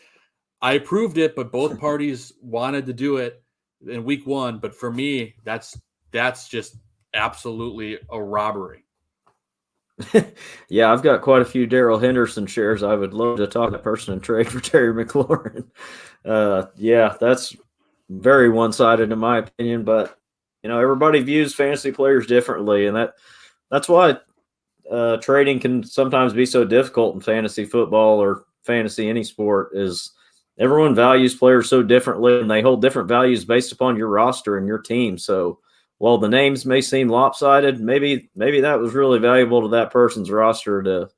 I approved it, but both parties wanted to do it in week 1. But for me, that's just absolutely a robbery. Yeah, I've got quite a few Darrell Henderson shares. I would love to talk to that person and trade for Terry McLaurin. Yeah, that's very one-sided in my opinion, but everybody views fantasy players differently, and that's why trading can sometimes be so difficult in fantasy football or fantasy any sport. Is everyone values players so differently, and they hold different values based upon your roster and your team. So while the names may seem lopsided, maybe that was really valuable to that person's roster to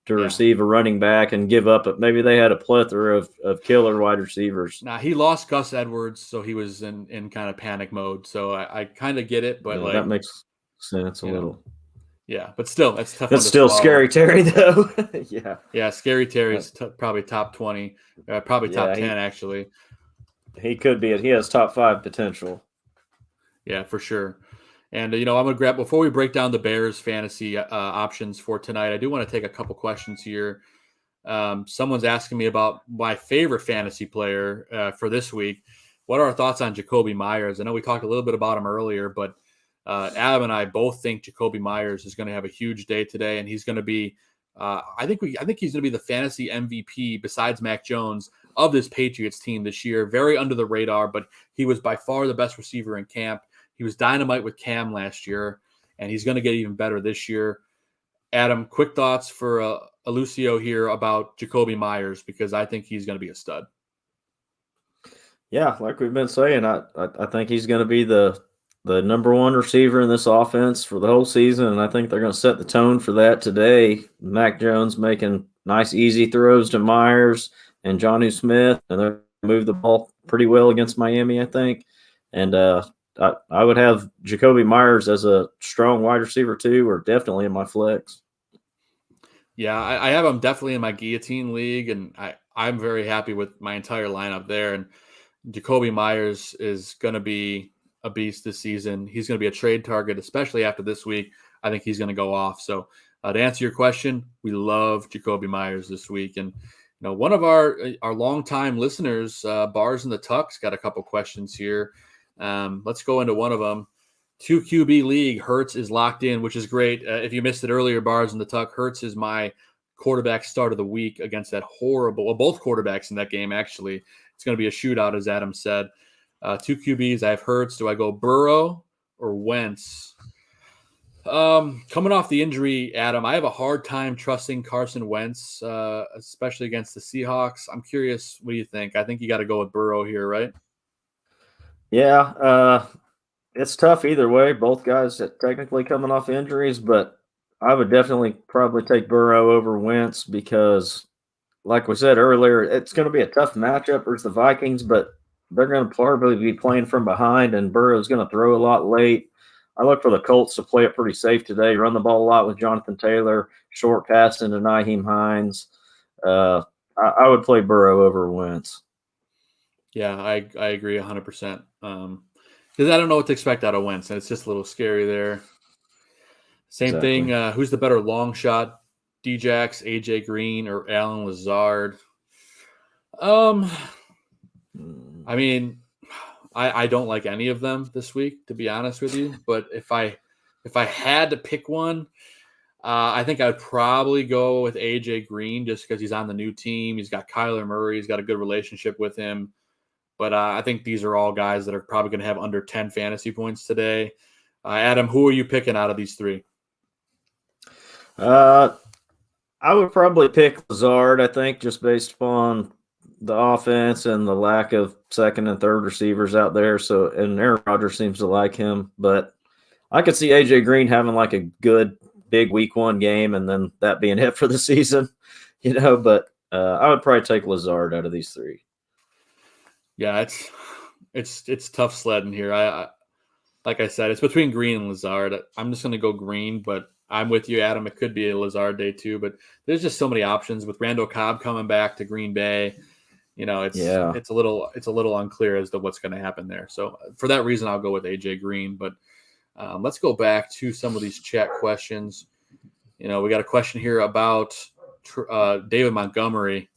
receive a running back and give up. Maybe they had a plethora of killer wide receivers. Now, he lost Gus Edwards, so he was in kind of panic mode. So I kind of get it, but that makes sense a little. Yeah, but still, that's tough. That's still Scary Terry, though. Yeah, Scary Terry's probably top 20, probably top 10, actually. He could be. He has top 5 potential. Yeah, for sure. And, I'm going to grab, before we break down the Bears fantasy options for tonight, I do want to take a couple questions here. Someone's asking me about my favorite fantasy player for this week. What are our thoughts on Jacoby Myers? I know we talked a little bit about him earlier, but Adam and I both think Jacoby Myers is going to have a huge day today, and he's going to be I think he's going to be the fantasy MVP besides Mac Jones of this Patriots team this year. Very under the radar, but he was by far the best receiver in camp. He was dynamite with Cam last year, and he's going to get even better this year. Adam, quick thoughts for Lucio here about Jacoby Myers, because I think he's going to be a stud. Yeah, like we've been saying, I think he's going to be the number 1 receiver in this offense for the whole season, and I think they're going to set the tone for that today. Mac Jones making nice, easy throws to Myers and Jonnu Smith, and they're going to move the ball pretty well against Miami, I think. And I would have Jacoby Myers as a strong wide receiver too, or definitely in my flex. Yeah, I have him definitely in my guillotine league, and I'm very happy with my entire lineup there. And Jacoby Myers is going to be a beast this season. He's going to be a trade target, especially after this week. I think he's going to go off. So to answer your question, we love Jacoby Myers this week. And one of our longtime listeners, Bars in the Tucks, got a couple questions here. Let's go into one of them. 2 QB league, Hurts is locked in, which is great. If you missed it earlier, Bars in the Tuck, Hurts is my quarterback start of the week against that horrible, both quarterbacks in that game, actually. It's going to be a shootout, as Adam said. 2 QBs, I have Hurts. Do I go Burrow or Wentz? Coming off the injury, Adam, I have a hard time trusting Carson Wentz, especially against the Seahawks. I'm curious, what do you think? I think you got to go with Burrow here, right? Yeah, it's tough either way. Both guys technically coming off injuries, but I would definitely probably take Burrow over Wentz because, like we said earlier, it's going to be a tough matchup versus the Vikings, but they're going to probably be playing from behind, and Burrow's going to throw a lot late. I look for the Colts to play it pretty safe today, run the ball a lot with Jonathan Taylor, short pass into Nahim Heinz. I would play Burrow over Wentz. Yeah, I agree 100%. Because I don't know what to expect out of Wentz, and it's just a little scary there. Same Exactly. thing. Who's the better long shot? Djax, AJ Green, or Alan Lazard? I mean, I don't like any of them this week, to be honest with you. But if I had to pick one, I think I'd probably go with AJ Green just because he's on the new team. He's got Kyler Murray. He's got a good relationship with him. But I think these are all guys that are probably going to have under 10 fantasy points today. Adam, who are you picking out of these three? I would probably pick Lazard, I think, just based upon the offense and the lack of second and third receivers out there. And Aaron Rodgers seems to like him. But I could see AJ Green having like a good big week 1 game and then that being it for the season, But I would probably take Lazard out of these three. Yeah, it's tough sledding here. I like I said, it's between Green and Lazard. I'm just going to go Green, but I'm with you, Adam. It could be a Lazard day too, but there's just so many options with Randall Cobb coming back to Green Bay. It's a little unclear as to what's going to happen there. So for that reason, I'll go with AJ Green. But let's go back to some of these chat questions. We got a question here about David Montgomery.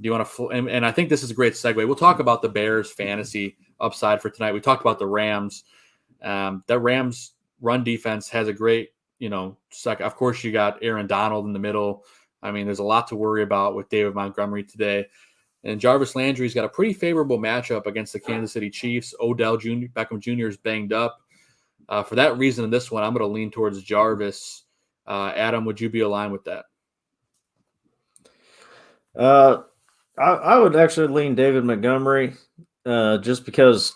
Do you want to? And I think this is a great segue. We'll talk about the Bears fantasy upside for tonight. We talked about the Rams. That Rams run defense has a great, second. Of course, you got Aaron Donald in the middle. I mean, there's a lot to worry about with David Montgomery today. And Jarvis Landry's got a pretty favorable matchup against the Kansas City Chiefs. Odell Beckham Jr. is banged up. For that reason, in this one, I'm going to lean towards Jarvis. Adam, would you be aligned with that? I would actually lean David Montgomery just because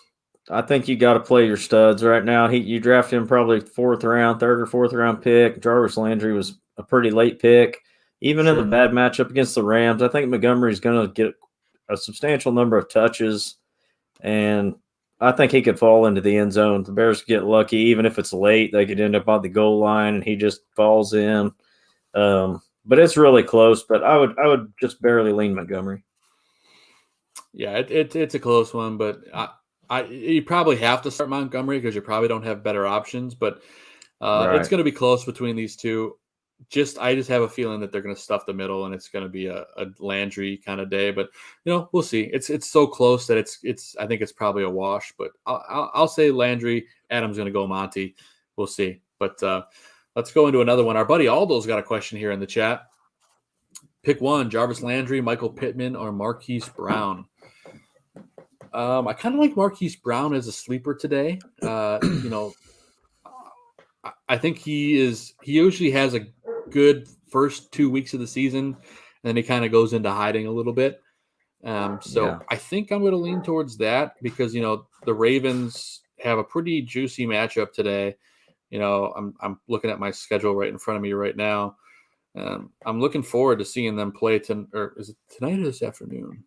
I think you got to play your studs right now. You draft him probably third or fourth round pick. Jarvis Landry was a pretty late pick. Even in the bad matchup against the Rams, I think Montgomery's going to get a substantial number of touches, and I think he could fall into the end zone. The Bears get lucky. Even if it's late, they could end up on the goal line, and he just falls in. But it's really close, but I would just barely lean Montgomery. Yeah, it's a close one, but you probably have to start Montgomery because you probably don't have better options. But It's going to be close between these two. I just have a feeling that they're going to stuff the middle, and it's going to be a Landry kind of day. But we'll see. It's so close that I think it's probably a wash. But I'll say Landry. Adam's going to go Monty. We'll see. But let's go into another one. Our buddy Aldo's got a question here in the chat. Pick one: Jarvis Landry, Michael Pittman, or Marquise Brown. I kind of like Marquise Brown as a sleeper today. I think he usually has a good first 2 weeks of the season, and then he kind of goes into hiding a little bit. I think I'm going to lean towards that because, the Ravens have a pretty juicy matchup today. I'm looking at my schedule right in front of me right now. I'm looking forward to seeing them play or is it tonight or this afternoon?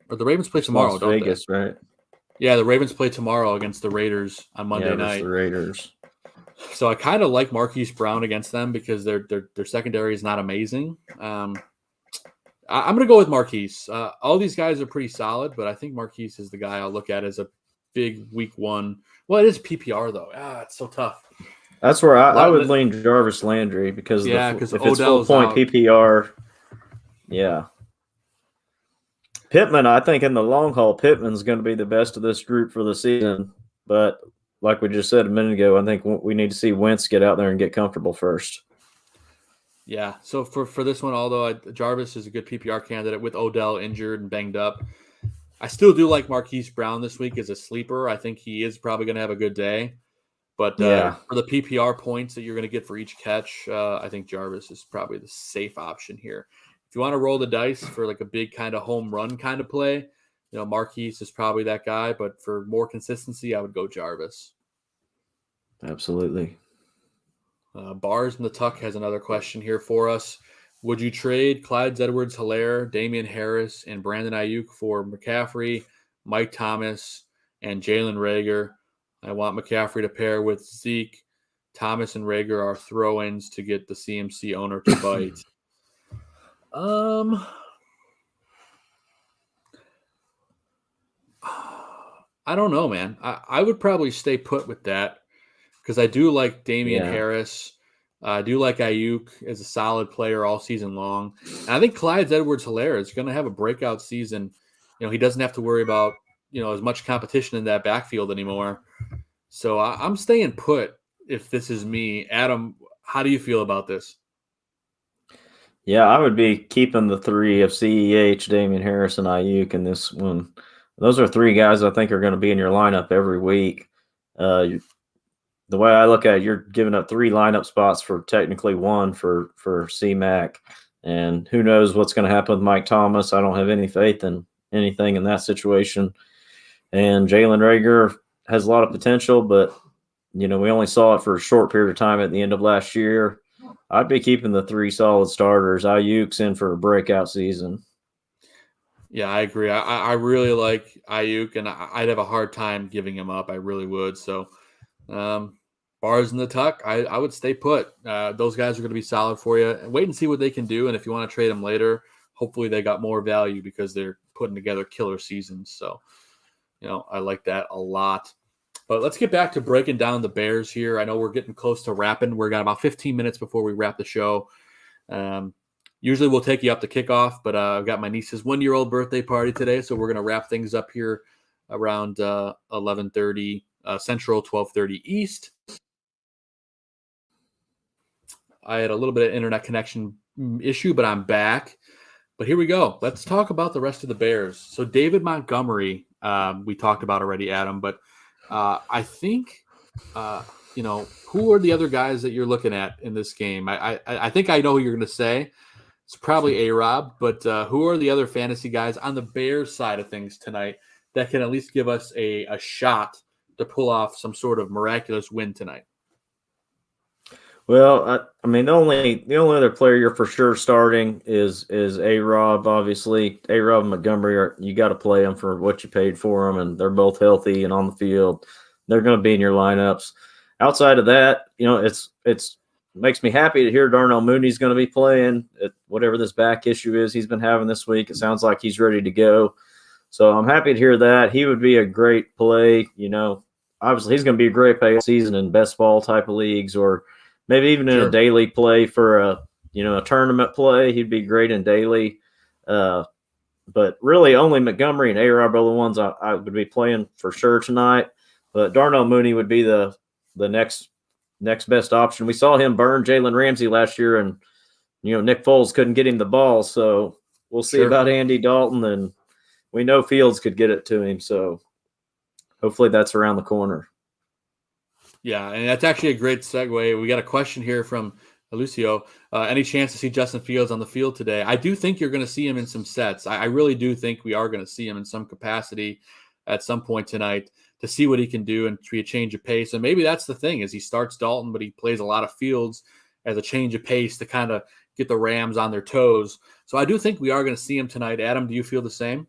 Or the Ravens play tomorrow, Las don't Vegas, they? Right? Yeah, the Ravens play tomorrow against the Raiders on Monday night. The Raiders. So I kind of like Marquise Brown against them because their secondary is not amazing. I'm going to go with Marquise. All these guys are pretty solid, but I think Marquise is the guy I'll look at as a big week one. Well, it is PPR though. It's so tough. That's where I would lean Jarvis Landry because if it's full point out. PPR, yeah. Pittman, I think in the long haul, Pittman's going to be the best of this group for the season. But like we just said a minute ago, I think we need to see Wentz get out there and get comfortable first. Yeah. So for this one, although Jarvis is a good PPR candidate with Odell injured and banged up, I still do like Marquise Brown this week as a sleeper. I think he is probably going to have a good day. But for the PPR points that you're going to get for each catch, I think Jarvis is probably the safe option here. If you want to roll the dice for like a big kind of home run kind of play, Marquise is probably that guy. But for more consistency, I would go Jarvis. Absolutely. Bars in the Tuck has another question here for us. Would you trade Clyde Edwards-Helaire, Damian Harris, and Brandon Ayuk for McCaffrey, Mike Thomas, and Jalen Reagor? I want McCaffrey to pair with Zeke. Thomas and Reagor are throw-ins to get the CMC owner to bite. I don't know, man. I would probably stay put with that because I do like Damian Harris. I do like Ayuk as a solid player all season long. And I think Clyde Edwards-Helaire is going to have a breakout season. He doesn't have to worry about, as much competition in that backfield anymore. So I'm staying put if this is me. Adam, how do you feel about this? Yeah, I would be keeping the three of CEH, Damian Harris, and Ayuk in this one. Those are three guys I think are going to be in your lineup every week. The way I look at it, you're giving up 3 lineup spots for technically 1 for C-Mac. And who knows what's going to happen with Mike Thomas. I don't have any faith in anything in that situation. And Jalen Reagor has a lot of potential, but, we only saw it for a short period of time at the end of last year. I'd be keeping the 3 solid starters. Ayuk's in for a breakout season. Yeah, I agree. I really like Ayuk, and I'd have a hard time giving him up. I really would. So, bars in the tuck, I would stay put. Those guys are going to be solid for you. Wait and see what they can do, and if you want to trade them later, hopefully they got more value because they're putting together killer seasons. So, I like that a lot. But let's get back to breaking down the Bears here. I know we're getting close to wrapping. We've got about 15 minutes before we wrap the show. Usually we'll take you up to kickoff, but I've got my niece's 1-year-old birthday party today, so we're going to wrap things up here around 11:30 Central, 12:30 East. I had a little bit of internet connection issue, but I'm back. But here we go. Let's talk about the rest of the Bears. So David Montgomery, we talked about already, Adam, but I think, who are the other guys that you're looking at in this game? I think I know who you're going to say. It's probably A-Rob, but who are the other fantasy guys on the Bears side of things tonight that can at least give us a shot to pull off some sort of miraculous win tonight? Well, I mean, the only other player you're for sure starting is A-Rob. Obviously, A-Rob and Montgomery, you got to play them for what you paid for them, and they're both healthy and on the field. They're going to be in your lineups. Outside of that, it's makes me happy to hear Darnold Mooney's going to be playing. Whatever this back issue is he's been having this week, it sounds like he's ready to go. So I'm happy to hear that. He would be a great play. Obviously he's going to be a great play season in best ball type of leagues, or maybe even in a daily play for a tournament play. He'd be great in daily. But really only Montgomery and A-Rob are the ones I would be playing for sure tonight. But Darnold Mooney would be the next best option. We saw him burn Jalen Ramsey last year, and Nick Foles couldn't get him the ball. So we'll see about Andy Dalton, and we know Fields could get it to him. So hopefully that's around the corner. Yeah, and that's actually a great segue. We got a question here from Lucio. Any chance to see Justin Fields on the field today? I do think you're going to see him in some sets. I really do think we are going to see him in some capacity at some point tonight to see what he can do and be a change of pace. And maybe that's the thing, is he starts Dalton, but he plays a lot of Fields as a change of pace to kind of get the Rams on their toes. So I do think we are going to see him tonight. Adam, do you feel the same?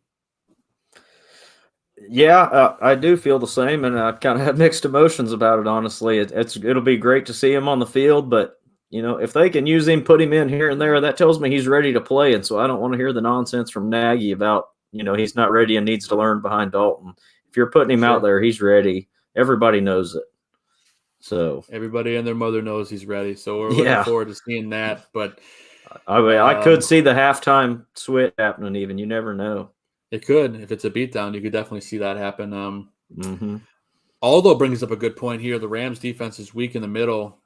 Yeah, I do feel the same, and I kind of have mixed emotions about it, honestly. It'll be great to see him on the field, but, if they can use him, put him in here and there, that tells me he's ready to play, and so I don't want to hear the nonsense from Nagy about, he's not ready and needs to learn behind Dalton. If you're putting him out there, he's ready. Everybody knows it. So everybody and their mother knows he's ready, so we're looking forward to seeing that. But I could see the halftime switch happening even. You never know. It could. If it's a beatdown, you could definitely see that happen. Aldo brings up a good point here. The Rams defense is weak in the middle.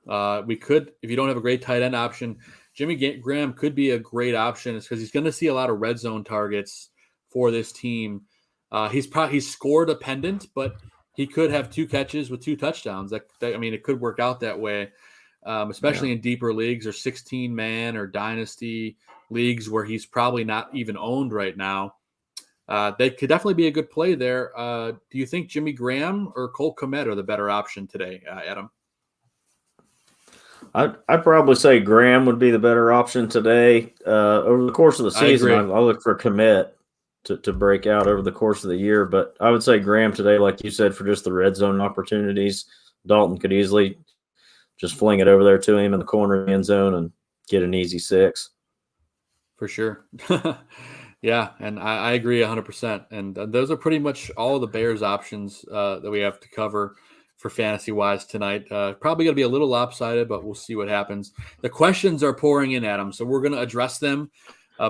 We could, if you don't have a great tight end option, Jimmy Graham could be a great option. It's because he's going to see a lot of red zone targets for this team. He's score dependent, but he could have 2 catches with 2 touchdowns. It could work out that way, especially in deeper leagues or 16-man or dynasty leagues where he's probably not even owned right now. They could definitely be a good play there. Do you think Jimmy Graham or Cole Kmet are the better option today, Adam? I'd probably say Graham would be the better option today. Over the course of the season, I'll look for Kmet to break out over the course of the year. But I would say Graham today, like you said, for just the red zone opportunities. Dalton could easily just fling it over there to him in the corner of the end zone and get an easy 6. For sure. Yeah, and I agree 100%. And those are pretty much all the Bears options that we have to cover for fantasy-wise tonight. Probably going to be a little lopsided, but we'll see what happens. The questions are pouring in, Adam, so we're going to address them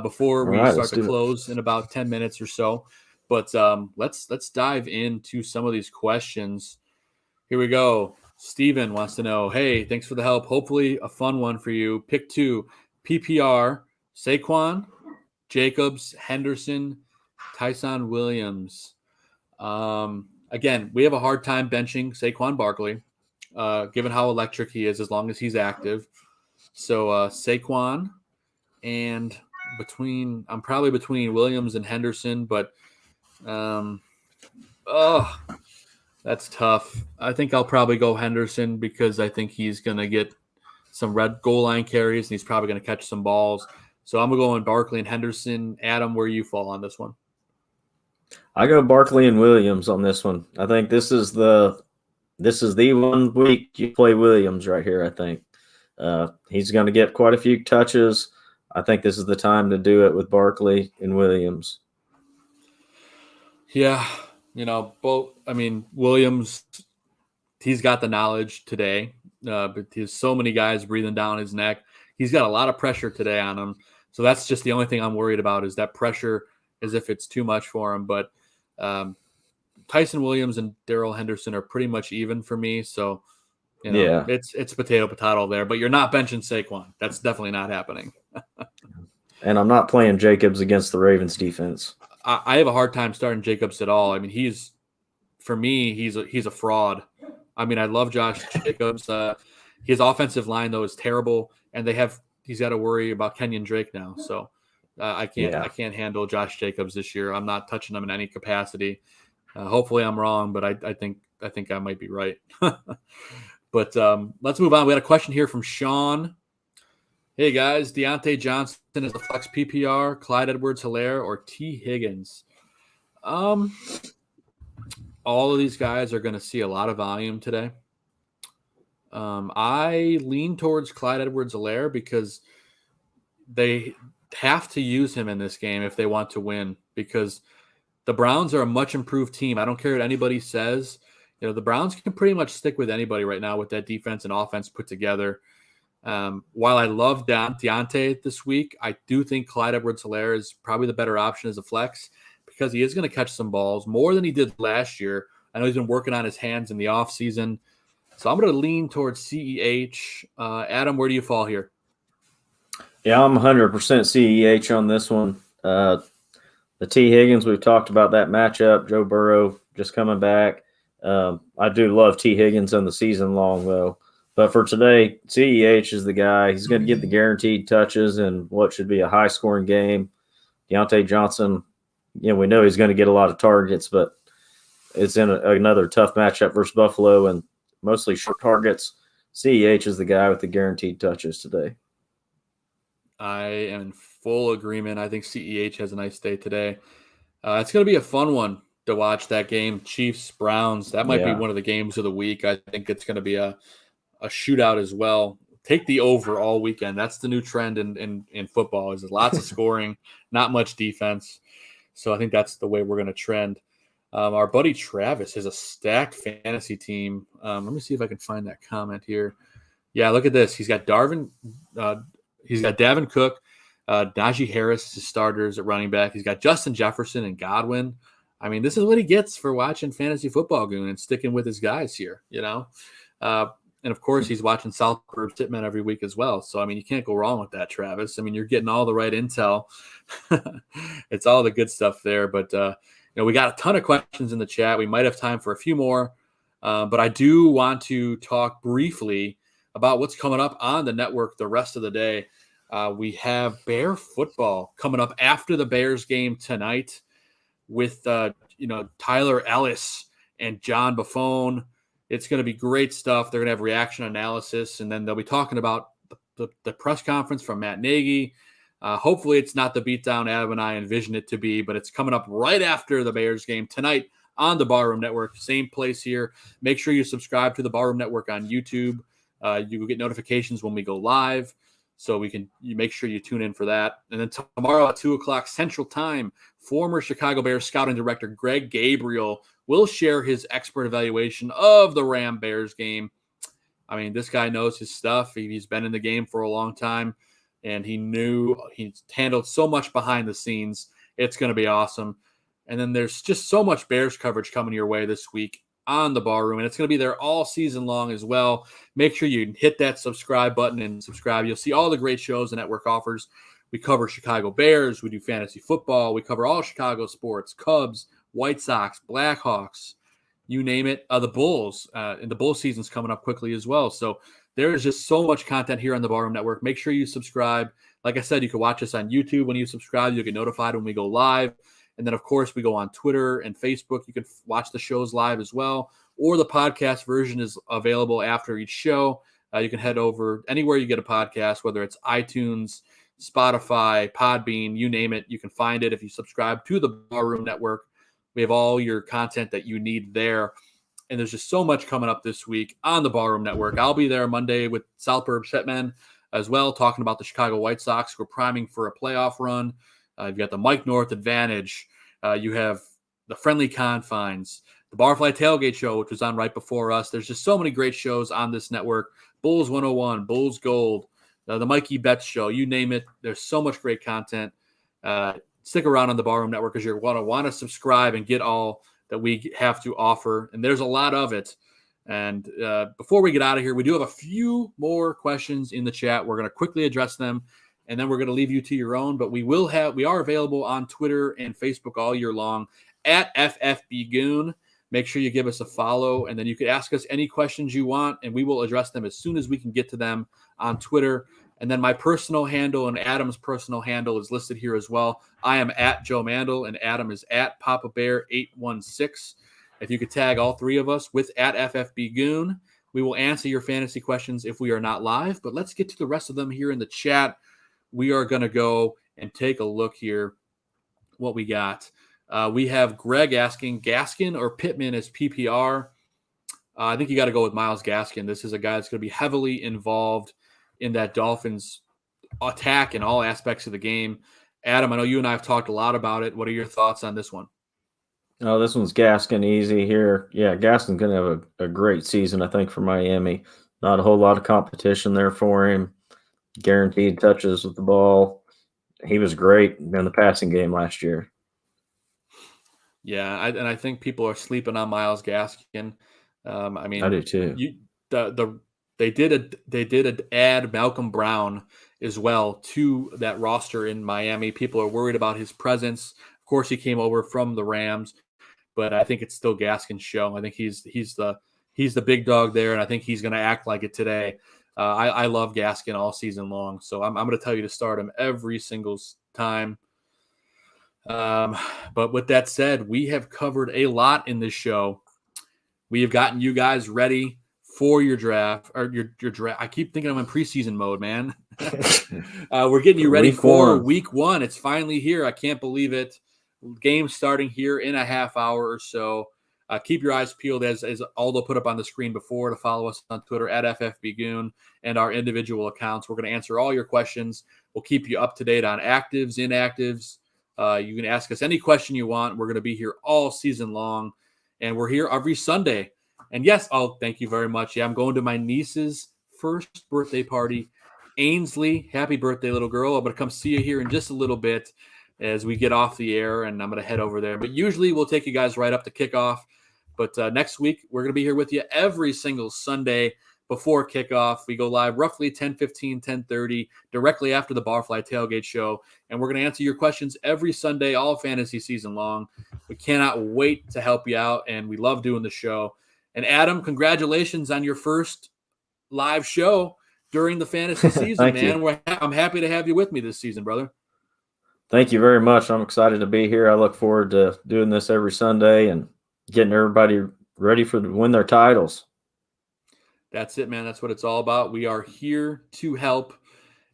before we start to close in about 10 minutes or so. But let's dive into some of these questions. Here we go. Steven wants to know, hey, thanks for the help. Hopefully a fun one for you. Pick 2, PPR, Saquon, Jacobs, Henderson, Tyson Williams. Again, we have a hard time benching Saquon Barkley, given how electric he is as long as he's active. So Saquon, and I'm probably between Williams and Henderson, but that's tough. I think I'll probably go Henderson because I think he's going to get some red goal line carries and he's probably going to catch some balls. So I'm going to go on Barkley and Henderson. Adam, where you fall on this one? I go Barkley and Williams on this one. I think this is the 1 week you play Williams right here, I think. He's going to get quite a few touches. I think this is the time to do it with Barkley and Williams. Yeah, both. I mean, Williams, he's got the knowledge today, but there's so many guys breathing down his neck. He's got a lot of pressure today on him. So that's just the only thing I'm worried about is that pressure, as if it's too much for him. But Tyson Williams and Darrell Henderson are pretty much even for me. So, it's potato there. But you're not benching Saquon. That's definitely not happening. And I'm not playing Jacobs against the Ravens defense. I have a hard time starting Jacobs at all. I mean, he's a fraud. I mean, I love Josh Jacobs. His offensive line, though, is terrible. And he's got to worry about Kenyon Drake now. So I can't handle Josh Jacobs this year. I'm not touching him in any capacity. Hopefully I'm wrong, but I think I might be right. But let's move on. We had a question here from Sean. Hey guys, Deontay Johnson is the flex PPR, Clyde Edwards-Helaire, or T. Higgins? All of these guys are going to see a lot of volume today. I lean towards Clyde Edwards-Helaire because they have to use him in this game if they want to win, because the Browns are a much improved team. I don't care what anybody says. The Browns can pretty much stick with anybody right now with that defense and offense put together. While I love Deontay this week, I do think Clyde Edwards-Helaire is probably the better option as a flex because he is going to catch some balls more than he did last year. I know he's been working on his hands in the offseason. So I'm going to lean towards CEH. Adam, where do you fall here? Yeah, I'm 100% CEH on this one. The T. Higgins, we've talked about that matchup. Joe Burrow just coming back. I do love T. Higgins on the season long, though. But for today, CEH is the guy. He's going to get the guaranteed touches in what should be a high-scoring game. Deontay Johnson, we know he's going to get a lot of targets, but it's in another tough matchup versus Buffalo and mostly short targets. CEH is the guy with the guaranteed touches today. I am in full agreement. I think CEH has a nice day today. It's going to be a fun one to watch, that game. Chiefs-Browns. That might be one of the games of the week. I think it's going to be a shootout as well. Take the over all weekend. That's the new trend in football, is lots of scoring, not much defense. So I think that's the way we're going to trend. Our buddy Travis has a stacked fantasy team. Let me see if I can find that comment here. Yeah, look at this. He's got Davin Cook, Najee Harris as his starters at running back. He's got Justin Jefferson and Godwin. I mean, this is what he gets for watching fantasy football, Goon, and sticking with his guys here, And, of course, he's watching South Burbs Hitman every week as well. So, I mean, you can't go wrong with that, Travis. I mean, you're getting all the right intel. It's all the good stuff there. But, we got a ton of questions in the chat. We might have time for a few more. But I do want to talk briefly about what's coming up on the network the rest of the day. We have Bear football coming up after the Bears game tonight with, Tyler Ellis and John Buffone. It's going to be great stuff. They're going to have reaction analysis, and then they'll be talking about the press conference from Matt Nagy. Hopefully it's not the beatdown Adam and I envision it to be, but it's coming up right after the Bears game tonight on the Barroom Network. Same place here. Make sure you subscribe to the Barroom Network on YouTube. You will get notifications when we go live. So you make sure you tune in for that. And then tomorrow at 2:00 Central Time, former Chicago Bears scouting director Greg Gabriel will share his expert evaluation of the Ram-Bears game. I mean, this guy knows his stuff. He's been in the game for a long time, and he's handled so much behind the scenes. It's going to be awesome. And then there's just so much Bears coverage coming your way this week on the Bar Room, and it's going to be there all season long as well. Make sure you hit that subscribe button and subscribe. You'll see all the great shows the network offers. We cover Chicago Bears. We do fantasy football. We cover all Chicago sports, Cubs, White Sox, Blackhawks, you name it. The Bulls, and the Bull season's coming up quickly as well. So there is just so much content here on the Bar Room Network. Make sure you subscribe. Like I said, you can watch us on YouTube. When you subscribe, you'll get notified when we go live. And then, of course, we go on Twitter and Facebook. You can watch the shows live as well. Or the podcast version is available after each show. You can head over anywhere you get a podcast, whether it's iTunes, Spotify, Podbean, you name it. You can find it if you subscribe to the Bar Room Network. We have all your content that you need there. And there's just so much coming up this week on the Bar Room Network. I'll be there Monday with South Burb Setman as well, talking about the Chicago White Sox. We're priming for a playoff run. You've got the Mike North Advantage. You have the Friendly Confines, the Barfly Tailgate Show, which was on right before us. There's just so many great shows on this network. Bulls 101, Bulls Gold, the Mikey Betts Show, you name it. There's so much great content. Stick around on the Bar Room Network because you're going to want to subscribe and get all that we have to offer. And there's a lot of it. And before we get out of here, we do have a few more questions in the chat. We're going to quickly address them, and then we're going to leave you to your own. But we are available on Twitter and Facebook all year long at FFBGoon. Make sure you give us a follow, and then you can ask us any questions you want, and we will address them as soon as we can get to them on Twitter. And then my personal handle and Adam's personal handle is listed here as well. I am at Joe Mandel, and Adam is at Papa Bear 816. If you could tag all three of us with at FFBGoon, we will answer your fantasy questions if we are not live. But let's get to the rest of them here in the chat. We are going to go and take a look here what we got. We have Greg asking, Gaskin or Pittman as PPR? I think you got to go with Myles Gaskin. This is a guy that's going to be heavily involved in that Dolphins attack in all aspects of the game. Adam, I know you and I have talked a lot about it. What are your thoughts on this one? Oh, this one's Gaskin easy here. Yeah, Gaskin's going to have a great season, I think, for Miami. Not a whole lot of competition there for him. Guaranteed touches with the ball. He was great in the passing game last year. Yeah, I think people are sleeping on Myles Gaskin. I do too. They did add Malcolm Brown as well to that roster in Miami. People are worried about his presence. Of course, he came over from the Rams, but I think it's still Gaskin's show. I think he's the big dog there, and I think he's going to act like it today. I love Gaskin all season long, so I'm going to tell you to start him every single time. But with that said, we have covered a lot in this show. We have gotten you guys ready for your draft or your draft. I keep thinking I'm in preseason mode, man. We're getting you ready for week one. It's finally here. I can't believe it. Game starting here in a half hour or so. Keep your eyes peeled as Aldo put up on the screen before to follow us on Twitter at FFBGoon and our individual accounts. We're going to answer all your questions. We'll keep you up to date on actives, inactives. You can ask us any question you want. We're going to be here all season long, and we're here every Sunday. And yes, thank you very much. Yeah, I'm going to my niece's first birthday party. Ainsley, happy birthday, little girl. I'm going to come see you here in just a little bit as we get off the air, and I'm going to head over there. But usually we'll take you guys right up to kickoff. But next week, we're going to be here with you every single Sunday before kickoff. We go live roughly 10:15, 10:30, directly after the Barfly Tailgate Show. And we're going to answer your questions every Sunday, all fantasy season long. We cannot wait to help you out, and we love doing the show. And Adam, congratulations on your first live show during the fantasy season, man. I'm happy to have you with me this season, brother. Thank you very much. I'm excited to be here. I look forward to doing this every Sunday and getting everybody ready to win their titles. That's it, man. That's what it's all about. We are here to help,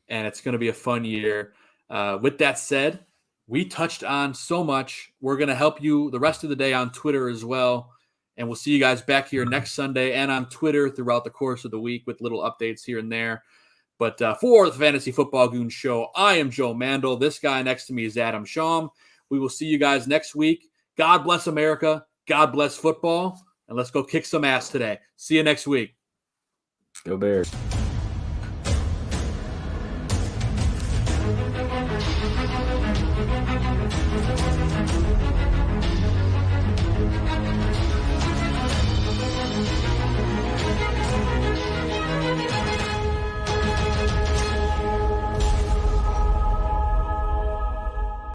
and it's going to be a fun year. With that said, we touched on so much. We're going to help you the rest of the day on Twitter as well. And we'll see you guys back here next Sunday and on Twitter throughout the course of the week with little updates here and there. But for the Fantasy Football Goon Show, I am Joe Mandel. This guy next to me is Adam Schaum. We will see you guys next week. God bless America. God bless football. And let's go kick some ass today. See you next week. Go Bears.